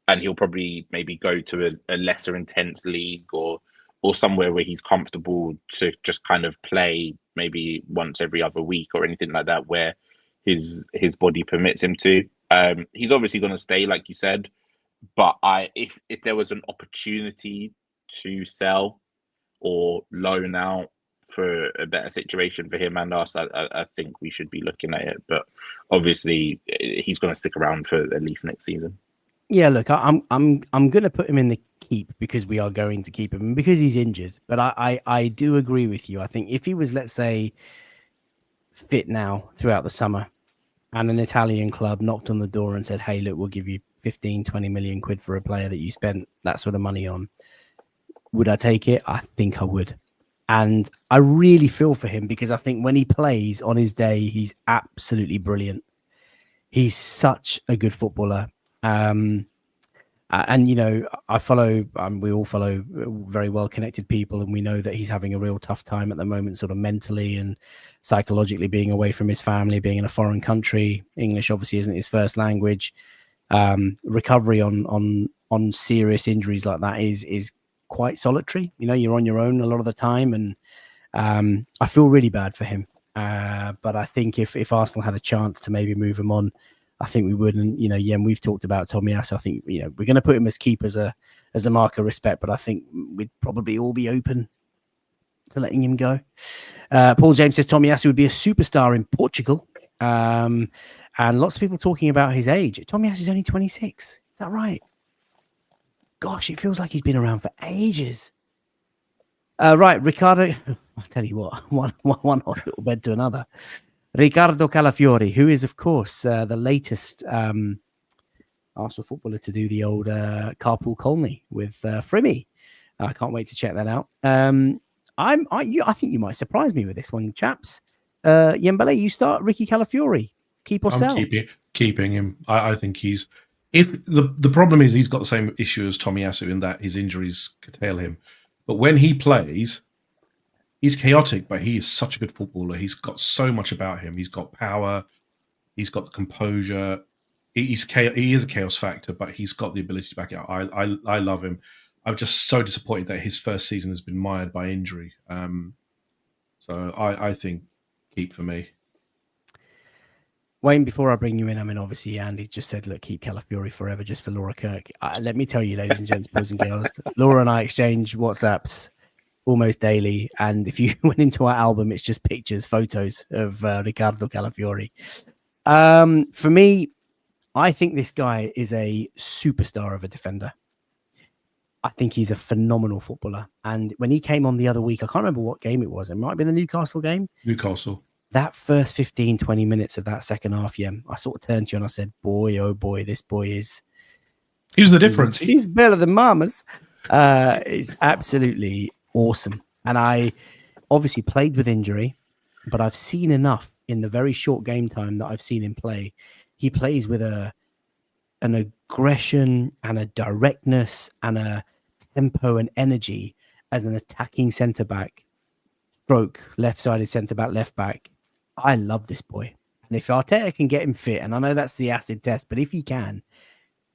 And he'll probably maybe go to a lesser intense league or somewhere where he's comfortable to just kind of play maybe once every other week or anything like that, where his body permits him to. He's obviously going to stay, like you said, but if there was an opportunity to sell or loan out for a better situation for him and us, I think we should be looking at it. But obviously, he's going to stick around for at least next season. Yeah, look, I'm going to put him in the keep because we are going to keep him and because he's injured. But I do agree with you. I think if he was, let's say, fit now throughout the summer and an Italian club knocked on the door and said, hey, look, we'll give you 15, 20 million quid for a player that you spent that sort of money on, would I take it? I think I would. And I really feel for him because I think when he plays on his day, he's absolutely brilliant. He's such a good footballer. And, you know, we all follow very well-connected people, and we know that he's having a real tough time at the moment, sort of mentally and psychologically, being away from his family, being in a foreign country. English obviously isn't his first language. Recovery on serious injuries like that is quite solitary. You know, you're on your own a lot of the time, and I feel really bad for him. But I think if Arsenal had a chance to maybe move him on, I think we would. And, you know, we've talked about Tomiyasu. I think, you know, we're going to put him as keep as a mark of respect, but I think we'd probably all be open to letting him go. Paul James says Tomiyasu would be a superstar in Portugal. And lots of people talking about his age. Tomiyasu is only 26. Is that right? Gosh, it feels like he's been around for ages. Right, Ricardo. I'll tell you what, one hospital bed to another. Riccardo Calafiori, who is, of course, the latest Arsenal footballer to do the old carpool colony with Frimmy. I can't wait to check that out. I think you might surprise me with this one, chaps. Yembele, you start Ricky Calafiori. Keep or sell? Keeping him. I think he's. If the problem is he's got the same issue as Tomiyasu in that his injuries curtail him, but when he plays, he's chaotic, but he is such a good footballer. He's got so much about him. He's got power. He's got the composure. He is a chaos factor, but he's got the ability to back it up. I love him. I'm just so disappointed that his first season has been mired by injury. So I think keep for me. Wayne, before I bring you in, I mean, obviously, Andy just said, look, keep Calafiori forever just for Laura Kirk. Let me tell you, ladies and gents, boys and girls, Laura and I exchange WhatsApps almost daily. And if you went into our album, it's just pictures, photos of Riccardo Calafiori. For me, I think this guy is a superstar of a defender. I think he's a phenomenal footballer. And when he came on the other week, I can't remember what game it was. It might have been the Newcastle game. Newcastle. That first 15, 20 minutes of that second half, I sort of turned to you and I said, boy, oh boy, this boy is... He's the difference. He's better than Mamas. It's absolutely awesome. And I obviously played with injury, but I've seen enough in the very short game time that I've seen him play. He plays with an aggression and a directness and a tempo and energy as an attacking centre-back, stroke, left-sided centre-back, left-back. I love this boy. And if Arteta can get him fit, and I know that's the acid test, but if he can,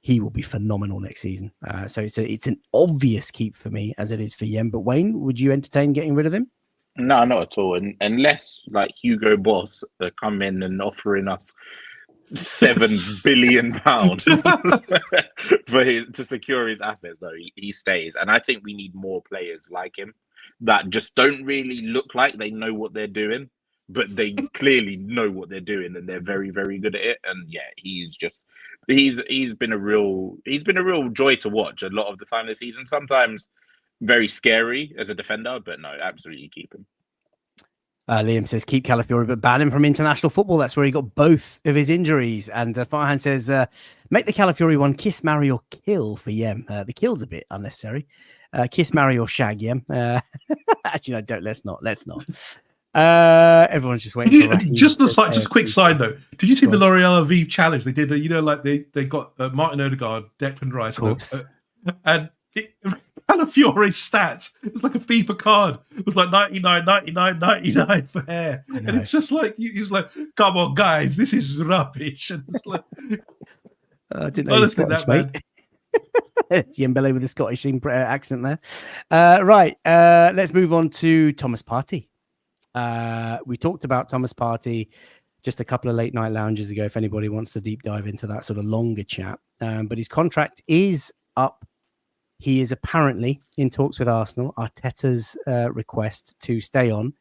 he will be phenomenal next season. So it's an obvious keep for me, as it is for Yem. But Wayne, would you entertain getting rid of him? No, not at all. And unless like Hugo Boss come in and offering us £7 billion to secure his assets, though he stays. And I think we need more players like him that just don't really look like they know what they're doing, but they clearly know what they're doing, and they're very, very good at it. And yeah, he's been a real joy to watch a lot of the time this season. Sometimes very scary as a defender, but no, absolutely keep him. Liam says keep Calafiori, but ban him from international football. That's where he got both of his injuries. And Farhan says make the Calafiori one kiss, marry, or kill for Yem. The kill's a bit unnecessary. Kiss, marry, or shag Yem. Actually, no, don't. Let's not. Everyone's just waiting. Just a quick side note. Did you see the L'Oreal Aviv challenge? They did. Like they got Martin Odegaard, Declan Rice, and Calafiori's stats. It was like a FIFA card. It was like 99, 99, 99 for hair, and it's just like he was like, "Come on, guys, this is rubbish." And it's like, I didn't know honestly Scottish, that mate. Yembele with the Scottish accent there. Right, let's move on to Thomas Partey. We talked about Thomas Partey just a couple of late night lounges ago. If anybody wants to deep dive into that sort of longer chat, but his contract is up. He is apparently in talks with Arsenal. Arteta's request to stay on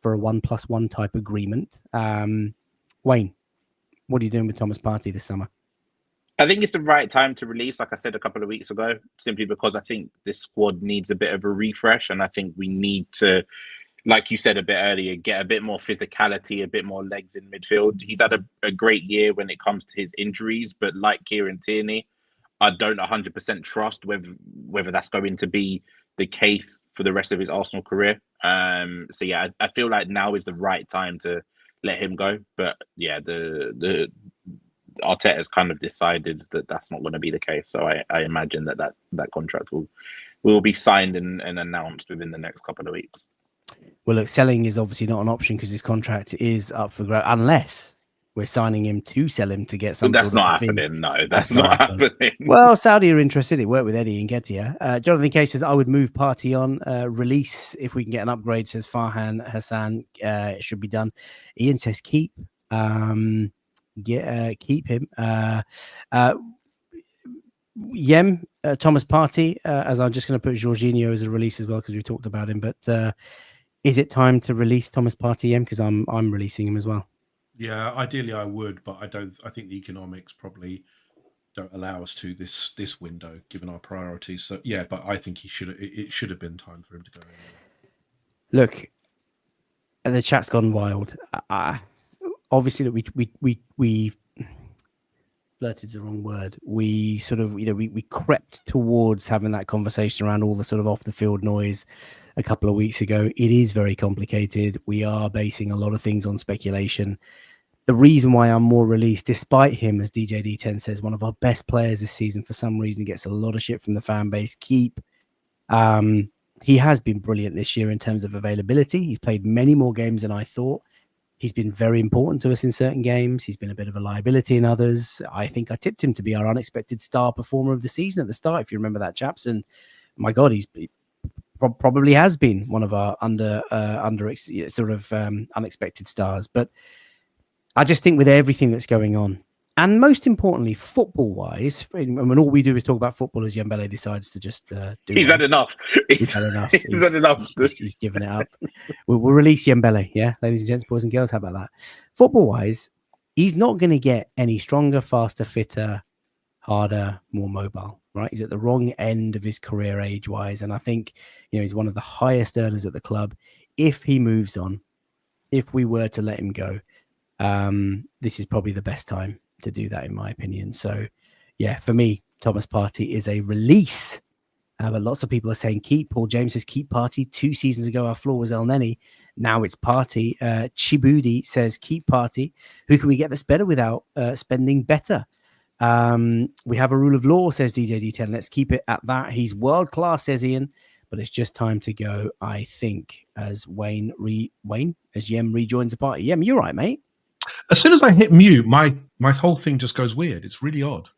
for a 1+1 type agreement. Wayne, what are you doing with Thomas Partey this summer? I think it's the right time to release, like I said a couple of weeks ago, simply because I think this squad needs a bit of a refresh, and I think we need to, like you said a bit earlier, get a bit more physicality, a bit more legs in midfield. He's had a great year when it comes to his injuries, but like Kieran Tierney, I don't 100% trust whether that's going to be the case for the rest of his Arsenal career. So yeah, I feel like now is the right time to let him go. But yeah, the Arteta's kind of decided that that's not going to be the case. So I imagine that contract will be signed and announced within the next couple of weeks. Well, look, selling is obviously not an option because his contract is up for grabs, unless we're signing him to sell him to get something. That's not happening. No, that's not happening. Well, Saudi are interested. It worked with Eddie Nketiah. Jonathan K says, I would move Partey on. Release if we can get an upgrade, says Farhan Hassan. It should be done. Ian says keep. Keep him. Yem, Thomas Partey, as I'm just going to put Jorginho as a release as well because we talked about him. But is it time to release Thomas Partey, Yem? Because I'm releasing him as well. Yeah, ideally I would, but I don't. I think the economics probably don't allow us to this window, given our priorities. So yeah, but I think it should have been time for him to go. Look, the chat's gone wild. Obviously, that we flirted is the wrong word. We sort of we crept towards having that conversation around all the sort of off the field noise a couple of weeks ago. It is very complicated. We are basing a lot of things on speculation. The reason why I'm more released, despite him, as DJ D10 says, one of our best players this season, for some reason gets a lot of shit from the fan base. Keep. He has been brilliant this year in terms of availability. He's played many more games than I thought. He's been very important to us in certain games. He's been a bit of a liability in others. I think I tipped him to be our unexpected star performer of the season at the start, if you remember that, chaps. And my God, he probably has been one of our unexpected stars. But I just think with everything that's going on, and most importantly, football-wise, when all we do is talk about football, as Yembele decides to just do He's had enough. He's had enough. He's had enough. He's given it up. We'll release Yembele, yeah? Ladies and gents, boys and girls, how about that? Football-wise, he's not going to get any stronger, faster, fitter, harder, more mobile, right? He's at the wrong end of his career age-wise, and I think he's one of the highest earners at the club. If he moves on, if we were to let him go, this is probably the best time to do that, in my opinion. So yeah, for me, Thomas Partey is a release. But lots of people are saying keep. Paul James says keep Partey. 2 seasons ago, our floor was El Neni. Now it's Partey. Chibudi says keep Partey. Who can we get that's better without spending better? We have a rule of law, says DJ D10. Let's keep it at that. He's world class, says Ian. But it's just time to go, I think, as Yem rejoins the party. Yem, you're right, mate. As soon as I hit mute, my whole thing just goes weird. It's really odd.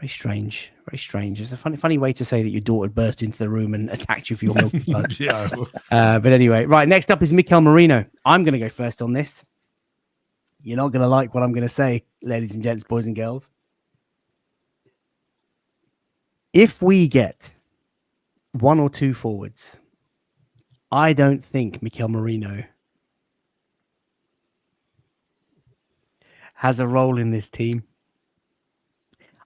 Very strange. Very strange. It's a funny way to say that your daughter burst into the room and attacked you for your milk. Yeah. But anyway, right. Next up is Mikel Merino. I'm going to go first on this. You're not going to like what I'm going to say, ladies and gents, boys and girls. If we get one or two forwards, I don't think Mikel Merino has a role in this team.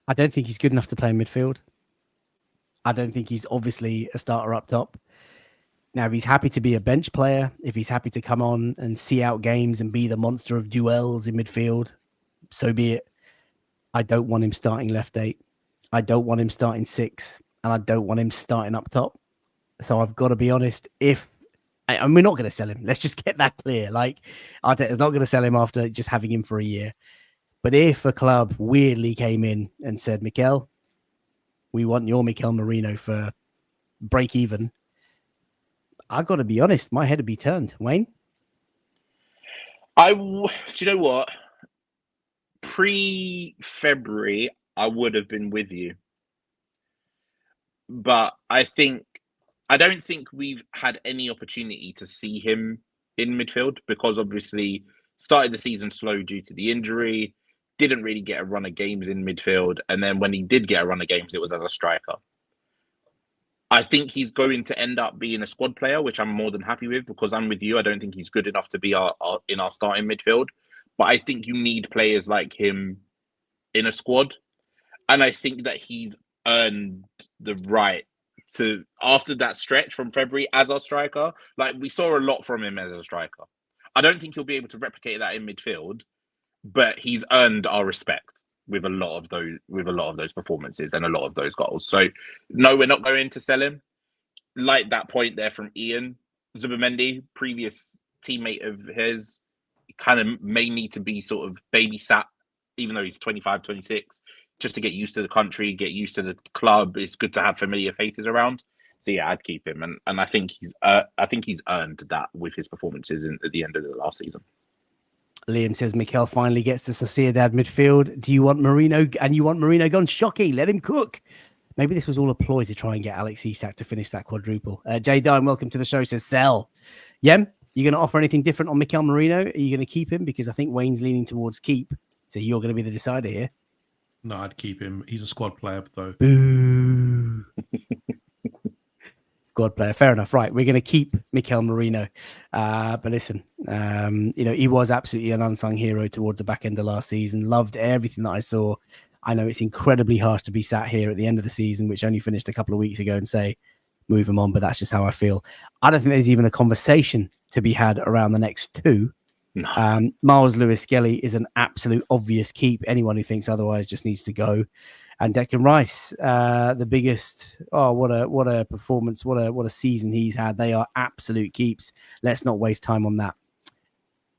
I don't think he's good enough to play in midfield. I don't think he's obviously a starter up top. Now, if he's happy to be a bench player, if he's happy to come on and see out games and be the monster of duels in midfield, so be it. I don't want him starting left 8. I don't want him starting 6. And I don't want him starting up top. So I've got to be honest, and we're not going to sell him. Let's just get that clear. Like, Arteta's not going to sell him after just having him for a year. But if a club weirdly came in and said, Mikel, we want your Mikel Merino for break even, I've got to be honest, my head would be turned. Wayne? Do you know what? Pre-February, I would have been with you. But I don't think we've had any opportunity to see him in midfield because obviously started the season slow due to the injury, didn't really get a run of games in midfield. And then when he did get a run of games, it was as a striker. I think he's going to end up being a squad player, which I'm more than happy with because I'm with you. I don't think he's good enough to be in our starting midfield. But I think you need players like him in a squad. And I think that he's earned the right to, after that stretch from February as our striker, like we saw a lot from him as a striker. I don't think he'll be able to replicate that in midfield, but he's earned our respect with a lot of those performances and a lot of those goals. So no, we're not going to sell him. Like that point there from Ian, Zubimendi, previous teammate of his, kind of may need to be sort of babysat, even though he's 25, 26, just to get used to the country, get used to the club. It's good to have familiar faces around. So yeah, I'd keep him, and I think he's earned that with his performances at the end of the last season. Liam says Mikel finally gets to Sociedad midfield. Do you want Marino? And you want Marino gone? Shocking. Let him cook. Maybe this was all a ploy to try and get Alex Isak to finish that quadruple. Jay Dine, welcome to the show, says sell. Yem, you going to offer anything different on Mikel Marino? Are you going to keep him? Because I think Wayne's leaning towards keep. So you're going to be the decider here. No, I'd keep him. He's a squad player, though. Boo. Squad player. Fair enough. Right. We're going to keep Mikel Merino. But listen, he was absolutely an unsung hero towards the back end of last season. Loved everything that I saw. I know it's incredibly harsh to be sat here at the end of the season, which only finished a couple of weeks ago, and say, move him on. But that's just how I feel. I don't think there's even a conversation to be had around the next two. No. Miles Lewis-Skelly is an absolute obvious keep. Anyone who thinks otherwise just needs to go. And Declan Rice, the biggest. Oh, what a performance! What a season he's had. They are absolute keeps. Let's not waste time on that.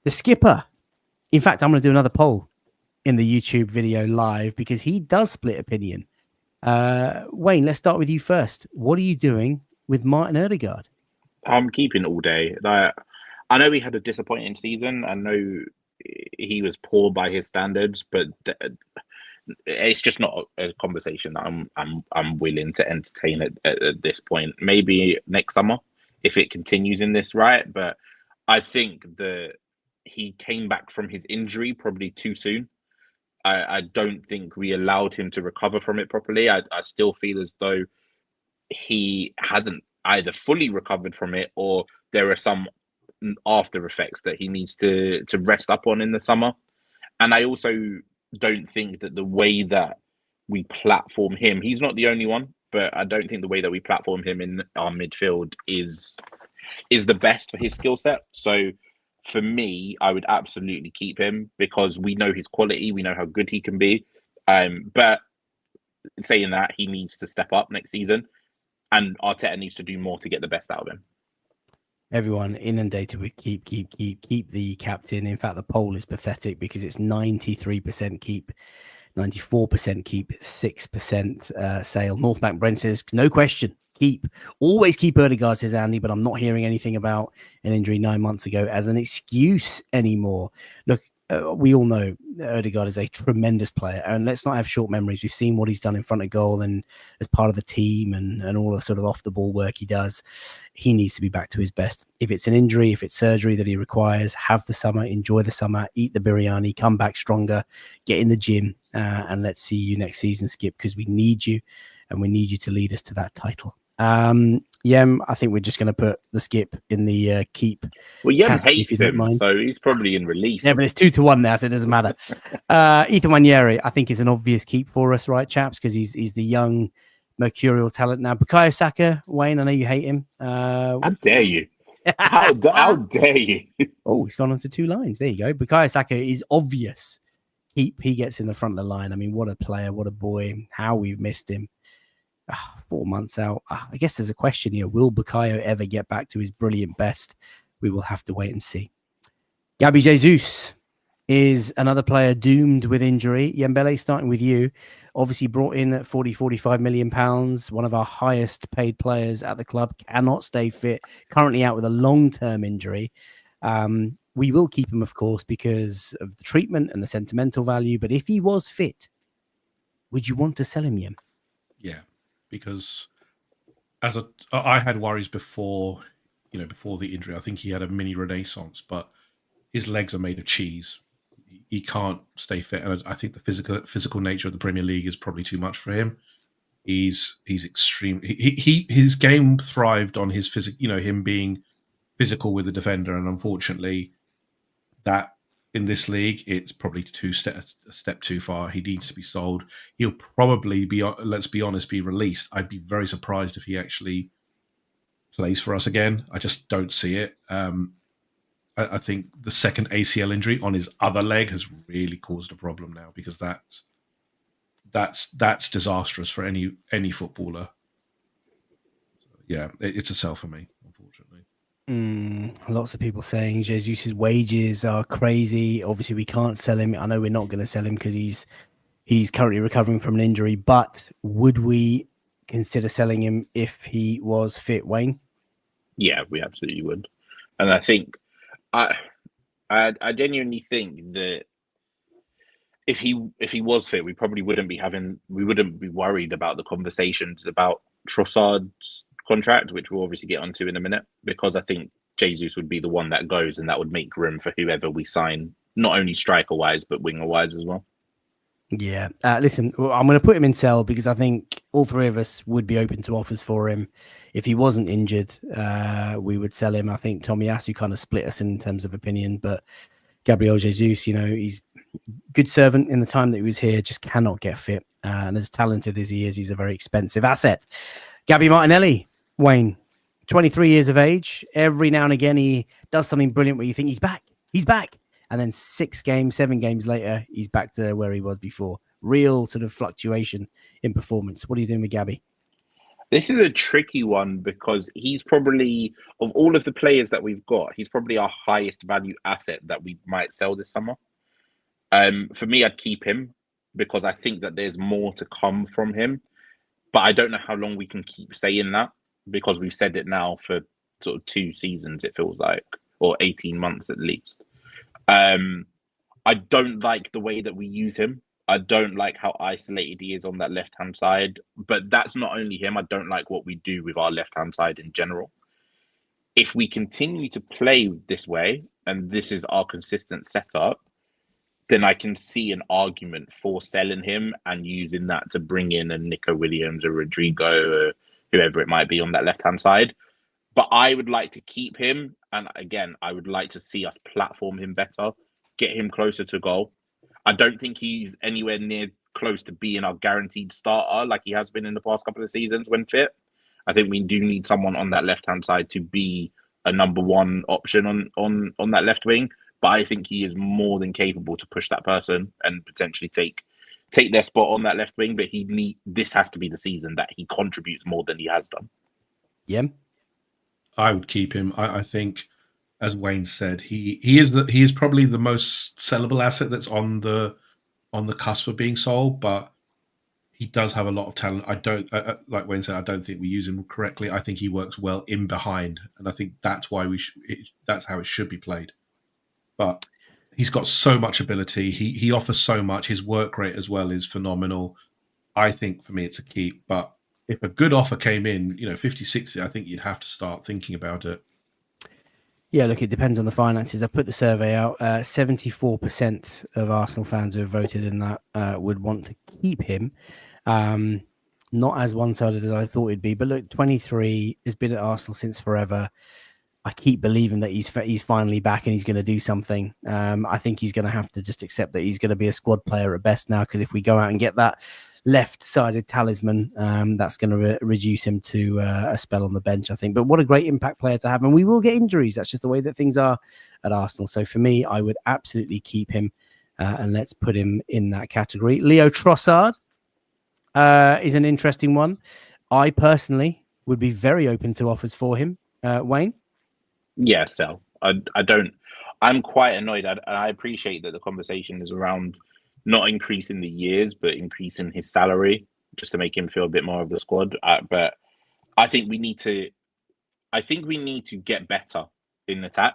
The skipper. In fact, I'm going to do another poll in the YouTube video live because he does split opinion. Wayne, let's start with you first. What are you doing with Martin Ødegaard? I'm keeping all day. I know he had a disappointing season. I know he was poor by his standards, but it's just not a conversation that I'm willing to entertain at this point. Maybe next summer if it continues in this right, but I think that he came back from his injury probably too soon. I don't think we allowed him to recover from it properly. I still feel as though he hasn't either fully recovered from it or there are some after effects that he needs to rest up on in the summer. And I also don't think that the way that we platform him, he's not the only one, but I don't think the way that we platform him in our midfield is the best for his skill set. So for me, I would absolutely keep him because we know his quality, we know how good he can be. But saying that, he needs to step up next season and Arteta needs to do more to get the best out of him. Everyone inundated with keep the captain. In fact, the poll is pathetic because it's 93% keep, 94% keep, 6% sale. Northbank Brent says, no question, keep. Always keep Ødegaard, says Andy, but I'm not hearing anything about an injury 9 months ago as an excuse anymore. Look, we all know Odegaard is a tremendous player, and let's not have short memories. We've seen what he's done in front of goal and as part of the team and all the sort of off the ball work he does. He needs to be back to his best. If it's an injury, if it's surgery that he requires, have the summer, enjoy the summer, eat the biryani, come back stronger, get in the gym, and let's see you next season, Skip, because we need you, and we need you to lead us to that title. Yem, I think we're just going to put the Skip in the keep. Well, Yem category, if hates you don't him, mind. so he's probably in release. Yeah, but it's 2-1 now, so it doesn't matter. Ethan Wanyeri, I think, is an obvious keep for us, right, chaps? Because he's the young mercurial talent now. Bukayo Saka, Wayne, I know you hate him. How dare you? How dare you? Oh, he's gone on to 2 lines. There you go. Bukayo Saka is obvious. He gets in the front of the line. I mean, what a player, what a boy. How we've missed him. 4 months out. I guess there's a question here. Will Bukayo ever get back to his brilliant best? We will have to wait and see. Gabi Jesus is another player doomed with injury. Yembele, starting with you. Obviously brought in at 45 million pounds. One of our highest paid players at the club. Cannot stay fit. Currently out with a long-term injury. We will keep him, of course, because of the treatment and the sentimental value. But if he was fit, would you want to sell him, Yem? Yeah, because I had worries before the injury. I think he had a mini renaissance, but his legs are made of cheese. He can't stay fit, and I think the physical nature of the Premier League is probably too much for him. He's extreme. His game thrived on his him being physical with the defender, and unfortunately, that in this league, it's probably a step too far. He needs to be sold. He'll probably be, let's be honest, be released. I'd be very surprised if he actually plays for us again. I just don't see it. I think the second ACL injury on his other leg has really caused a problem now, because that's disastrous for any footballer. Yeah, it's a sell for me, unfortunately. Lots of people saying Jesus' wages are crazy. Obviously, we can't sell him. I know we're not going to sell him because he's currently recovering from an injury. But would we consider selling him if he was fit, Wayne? Yeah, we absolutely would. And I think I genuinely think that if he was fit, we probably wouldn't be worried about the conversations about Trossard's contract, which we'll obviously get onto in a minute, because I think Jesus would be the one that goes, and that would make room for whoever we sign, not only striker wise but winger wise as well. Yeah. Listen, I'm going to put him in sell because I think all 3 of us would be open to offers for him. If he wasn't injured, we would sell him. I think Tomiyasu kind of split us in terms of opinion, but Gabriel Jesus, he's good servant in the time that he was here, just cannot get fit. And as talented as he is, he's a very expensive asset. Gabby Martinelli, Wayne, 23 years of age. Every now and again, he does something brilliant where you think he's back. And then 7 games later, he's back to where he was before. Real sort of fluctuation in performance. What are you doing with Gabby? This is a tricky one because he's probably, of all of the players that we've got, he's probably our highest value asset that we might sell this summer. For me, I'd keep him because I think that there's more to come from him. But I don't know how long we can keep saying that, because we've said it now for sort of 2 seasons, it feels like, or 18 months at least. I don't like the way that we use him. I don't like how isolated he is on that left-hand side. But that's not only him. I don't like what we do with our left-hand side in general. If we continue to play this way, and this is our consistent setup, then I can see an argument for selling him and using that to bring in a Nico Williams or Rodrigo or whoever it might be on that left-hand side. But I would like to keep him. And again, I would like to see us platform him better, get him closer to goal. I don't think he's anywhere near close to being our guaranteed starter like he has been in the past couple of seasons when fit. I think we do need someone on that left-hand side to be a number 1 option on that left wing. But I think he is more than capable to push that person and potentially take their spot on that left wing. But this has to be the season that he contributes more than he has done. Yeah, I would keep him. I think, as Wayne said, he is probably the most sellable asset that's on the cusp of being sold. But he does have a lot of talent. I don't like Wayne said. I don't think we use him correctly. I think he works well in behind, and I think that's why that's how it should be played. But He's got so much ability. He offers so much. His work rate as well is phenomenal. I think for me it's a keep. But if a good offer came in, 50, 60, I think you'd have to start thinking about it. Yeah, look, it depends on the finances. I put the survey out. 74% of Arsenal fans who have voted in that would want to keep him. Not as one-sided as I thought it'd be. But look, 23 has been at Arsenal since forever. I keep believing that he's finally back and he's going to do something. I think he's going to have to just accept that he's going to be a squad player at best now, because if we go out and get that left-sided talisman, that's going to reduce him to a spell on the bench, I think. But what a great impact player to have. And we will get injuries. That's just the way that things are at Arsenal. So for me, I would absolutely keep him, and let's put him in that category. Leo Trossard is an interesting one. I personally would be very open to offers for him. Wayne? Yeah, sell. I'm quite annoyed. I appreciate that the conversation is around not increasing the years, but increasing his salary just to make him feel a bit more of the squad. But I think we need to get better in attack.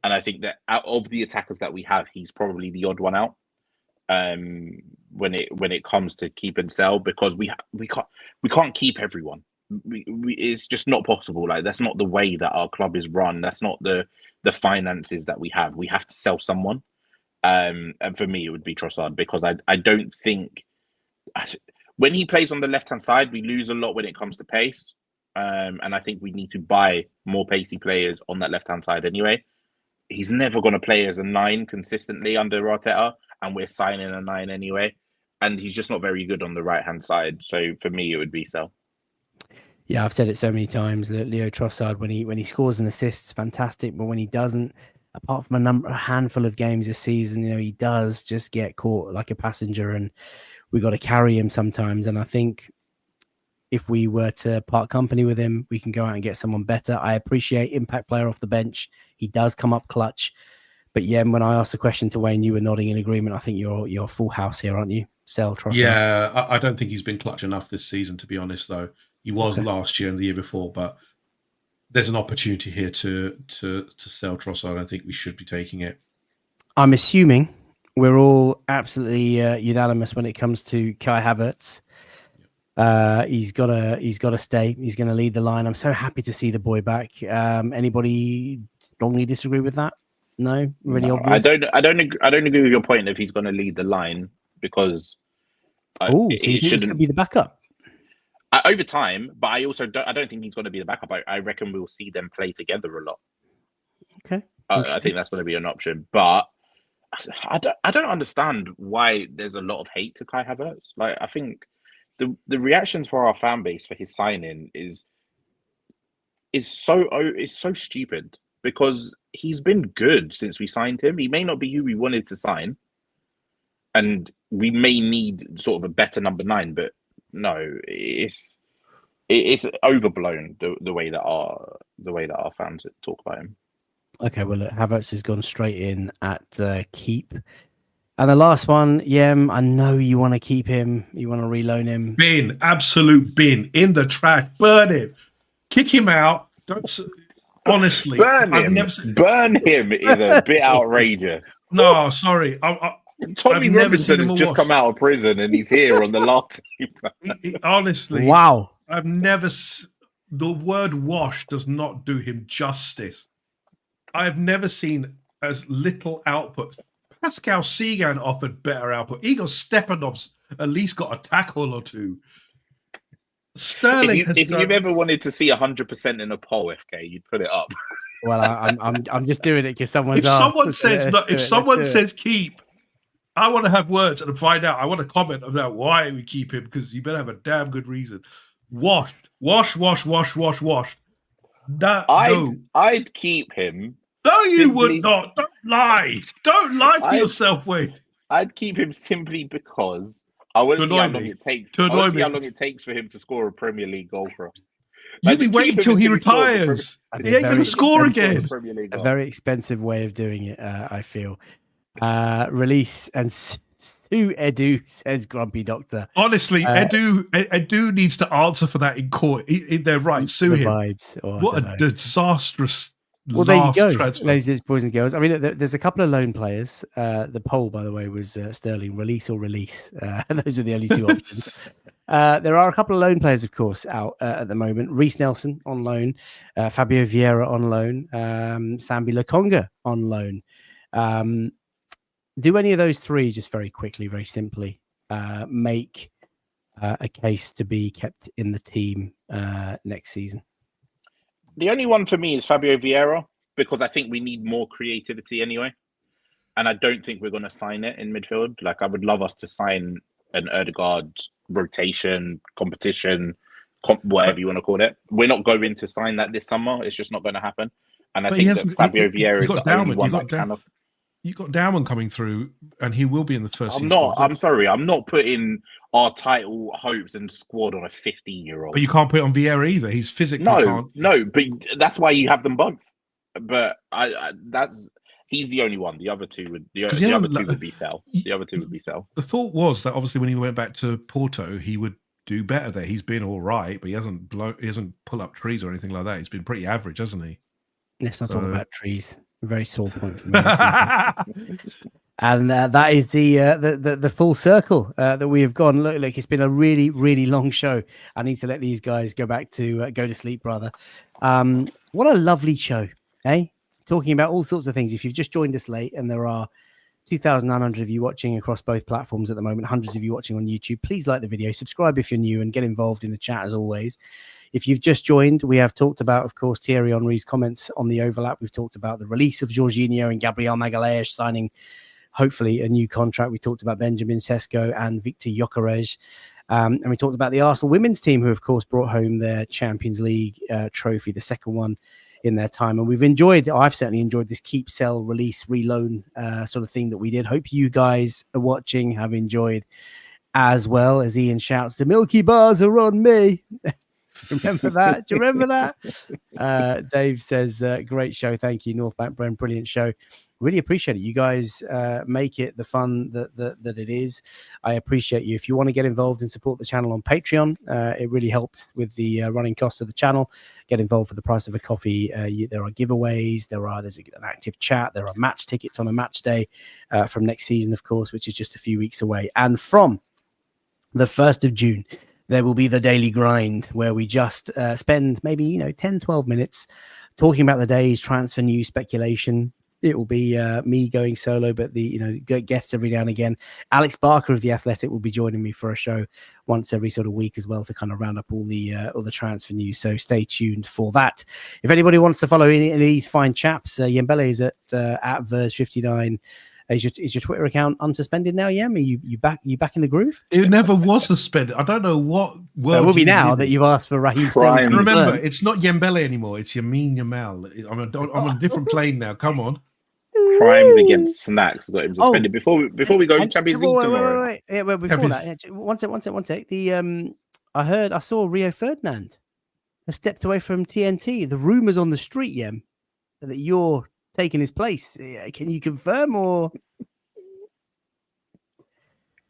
And I think that out of the attackers that we have, he's probably the odd one out. When it comes to keep and sell, because we can't keep everyone. It's just not possible. Like, that's not the way that our club is run. That's not the finances that we have. We have to sell someone. And for me, it would be Trossard, because I don't think when he plays on the left hand side, we lose a lot when it comes to pace. And I think we need to buy more pacey players on that left hand side anyway. He's never going to play as a 9 consistently under Arteta, and we're signing a 9 anyway. And he's just not very good on the right hand side. So for me, it would be sell. Yeah, I've said it so many times that Leo Trossard, when he scores an assist, fantastic. But when he doesn't, apart from a handful of games this season, he does just get caught like a passenger, and we got to carry him sometimes. And I think if we were to part company with him, we can go out and get someone better. I appreciate impact player off the bench. He does come up clutch. But yeah, when I asked the question to Wayne, you were nodding in agreement. I think you're full house here, aren't you? Sell Trossard. Yeah, I don't think he's been clutch enough this season, to be honest, though. He was last year and the year before, but there's an opportunity here to sell Trossard. I think we should be taking it. I'm assuming we're all absolutely unanimous when it comes to Kai Havertz. He's got to stay. He's going to lead the line. I'm so happy to see the boy back. Anybody strongly disagree with that? No, really obvious. I don't agree with your point if he's going to lead the line, because he shouldn't be the backup. Over time, but I don't think he's going to be the backup. I reckon we'll see them play together a lot. Okay. I think that's going to be an option, but I don't understand why there's a lot of hate to Kai Havertz. Like, I think the reactions for our fan base for his signing is so stupid, because he's been good since we signed him. He may not be who we wanted to sign, and we may need sort of a better number 9, but no, it's overblown the way that our fans talk about him. Okay, well, look, Havertz has gone straight in at keep. And the last one, Yem, I know you want to keep him. You want to reloan him. Bin, absolute bin, in the trash. Burn him. Kick him out. Honestly. Burn him is a bit outrageous. No, sorry. Tommy Robinson has just come out of prison and he's here on the lot. Honestly. Wow. The word wash does not do him justice. I've never seen as little output. Pascal Segan offered better output. Igor Stepanov's at least got a tackle or two. Sterling if you've ever wanted to see 100% in a poll, FK, you'd put it up. Well, I'm just doing it because someone's if someone says keep, I want to have words and find out. I want to comment about why we keep him, because you better have a damn good reason. Wash. I'd keep him. No, you would not. Don't lie. Don't lie to yourself, Wade. I'd keep him simply because I want to see how long it takes. I want to see how long it takes for him to score a Premier League goal for us. You'll be waiting until he retires. He ain't going to score again. A very expensive way of doing it, I feel. Release and sue Edu, says Grumpy Doctor. Honestly, Edu needs to answer for that in court. They're right. Sue him. What a disastrous Well, there you go, transfer. ladies, boys and girls. I mean, there's a couple of lone players. The poll, by the way, was Sterling, release or release. Those are the only two options. There are a couple of loan players, of course, out at the moment. Reece Nelson on loan, Fabio Vieira on loan, Sambi Lokonga on loan. Do any of those three, just very quickly, very simply, make a case to be kept in the team next season? The only one for me is Fabio Vieira, because I think we need more creativity anyway. And I don't think we're going to sign it in midfield. Like, I would love us to sign an Ødegaard rotation, competition, whatever you want to call it. We're not going to sign that this summer. It's just not going to happen. And I think that Fabio Vieira is the only one that kind of... You've got Dowman coming through, and he will be in the first team. I'm sorry. I'm not putting our title hopes and squad on a 15-year-old. But you can't put it on Vieira either. He's physically can't. No, but that's why you have them both. But he's the only one. The other two would be sell. The other two would be sell. The thought was that obviously when he went back to Porto, he would do better there. He's been all right, but he hasn't pull up trees or anything like that. He's been pretty average, hasn't he? Let's not talk about trees. A very sore point for me. And that is the full circle that we have gone. Look, it's been a really, really long show. I need to let these guys go back to go to sleep, brother. What a lovely show, eh? Talking about all sorts of things. If you've just joined us late, and there are 2,900 of you watching across both platforms at the moment, hundreds of you watching on YouTube, please like the video, subscribe if you're new, and get involved in the chat as always. If you've just joined, we have talked about, of course, Thierry Henry's comments on the overlap. We've talked about the release of Jorginho and Gabriel Magalhaes signing, hopefully, a new contract. We talked about Benjamin Šeško and Viktor Gyökeres. And we talked about the Arsenal women's team, who, of course, brought home their Champions League trophy, the second one in their time. And I've certainly enjoyed this keep, sell, release, reloan sort of thing that we did. Hope you guys are watching have enjoyed as well. As Ian shouts, the Milky Bars are on me. Remember that? Do you remember that? Dave says, great show. Thank you, North Bank Bren. Brilliant show. Really appreciate it. You guys make it the fun that it is. I appreciate you. If you want to get involved and support the channel on Patreon, it really helps with the running costs of the channel. Get involved for the price of a coffee. There are giveaways. There's an active chat. There are match tickets on a match day from next season, of course, which is just a few weeks away. And from the 1st of June, there will be the daily grind, where we just spend maybe 10, 12 minutes talking about the day's transfer news, speculation. It will be me going solo, but the guests every now and again. Alex Barker of The Athletic will be joining me for a show once every sort of week as well, to kind of round up all the transfer news. So stay tuned for that. If anybody wants to follow any of these fine chaps, Yembele is at Verge59. Is your Twitter account unsuspended now, Yem? Are you back in the groove? It never was suspended. I don't know what word. It will be now that you've asked for Raheem Sterling. Remember, it's not Yembele anymore. It's Yamin Yamal. I'm on a different plane now. Come on. Crimes against Snacks got him suspended. Before we go Champions League tomorrow. Wait. Yeah, well, before that, one sec. I saw Rio Ferdinand has stepped away from TNT. The rumors on the street, Yem, that you're taking his place. Can you confirm, or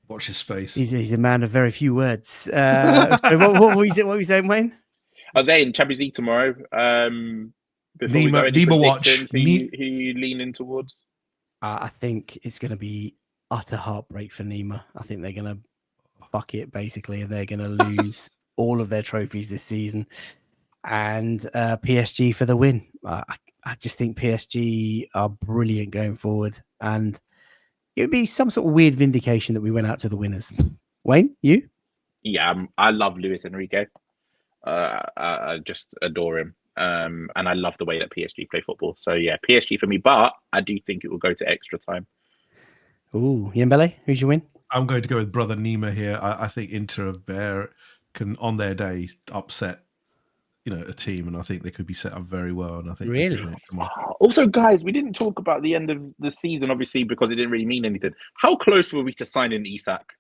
watch his space? He's a man of very few words. So what were you saying, Wayne? I was saying Champions League tomorrow. Nima watch. Who you leaning towards? I think it's going to be utter heartbreak for Nima. I think they're going to fuck it, basically, and they're going to lose all of their trophies this season. And PSG for the win. I just think PSG are brilliant going forward, and it would be some sort of weird vindication that we went out to the winners. Wayne, you? Yeah, I love Luis Enrique. I just adore him. And I love the way that PSG play football. So yeah, PSG for me, but I do think it will go to extra time. Ooh, Yembele, who's your win? I'm going to go with brother Nima here. I think Inter can, on their day, upset a team, and I think they could be set up very well. And I think really. Also, guys, we didn't talk about the end of the season, obviously, because it didn't really mean anything. How close were we to signing Isak?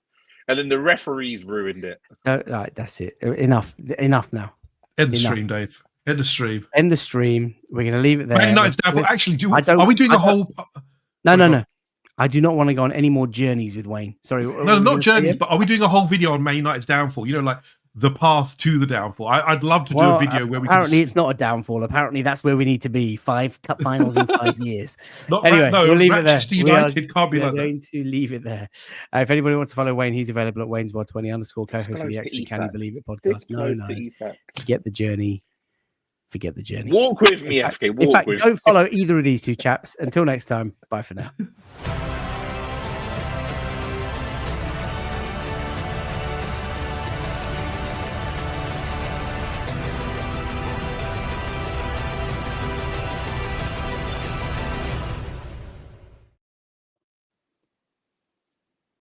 And then the referees ruined it. No, right, that's it. Enough now. End the stream, Dave. End the stream. End the stream. We're going to leave it there. Actually, are we doing a whole? No. I do not want to go on any more journeys with Wayne. Sorry. No, not journeys, but are we doing a whole video on Man United's downfall? You know, like the path to the downfall. I'd love to do a video where we apparently it's not a downfall. Apparently that's where we need to be. 5 cup finals in 5 years. Anyway, we'll leave it there. United can't be like that. Going to leave it there. If anybody wants to follow Wayne, he's available at Wayne'sWorld20 _ co-host of the Excellent Can You Believe It podcast. No. Forget the journey. Walk with me, FK. In fact, don't follow either of these two chaps. Until next time, bye for now.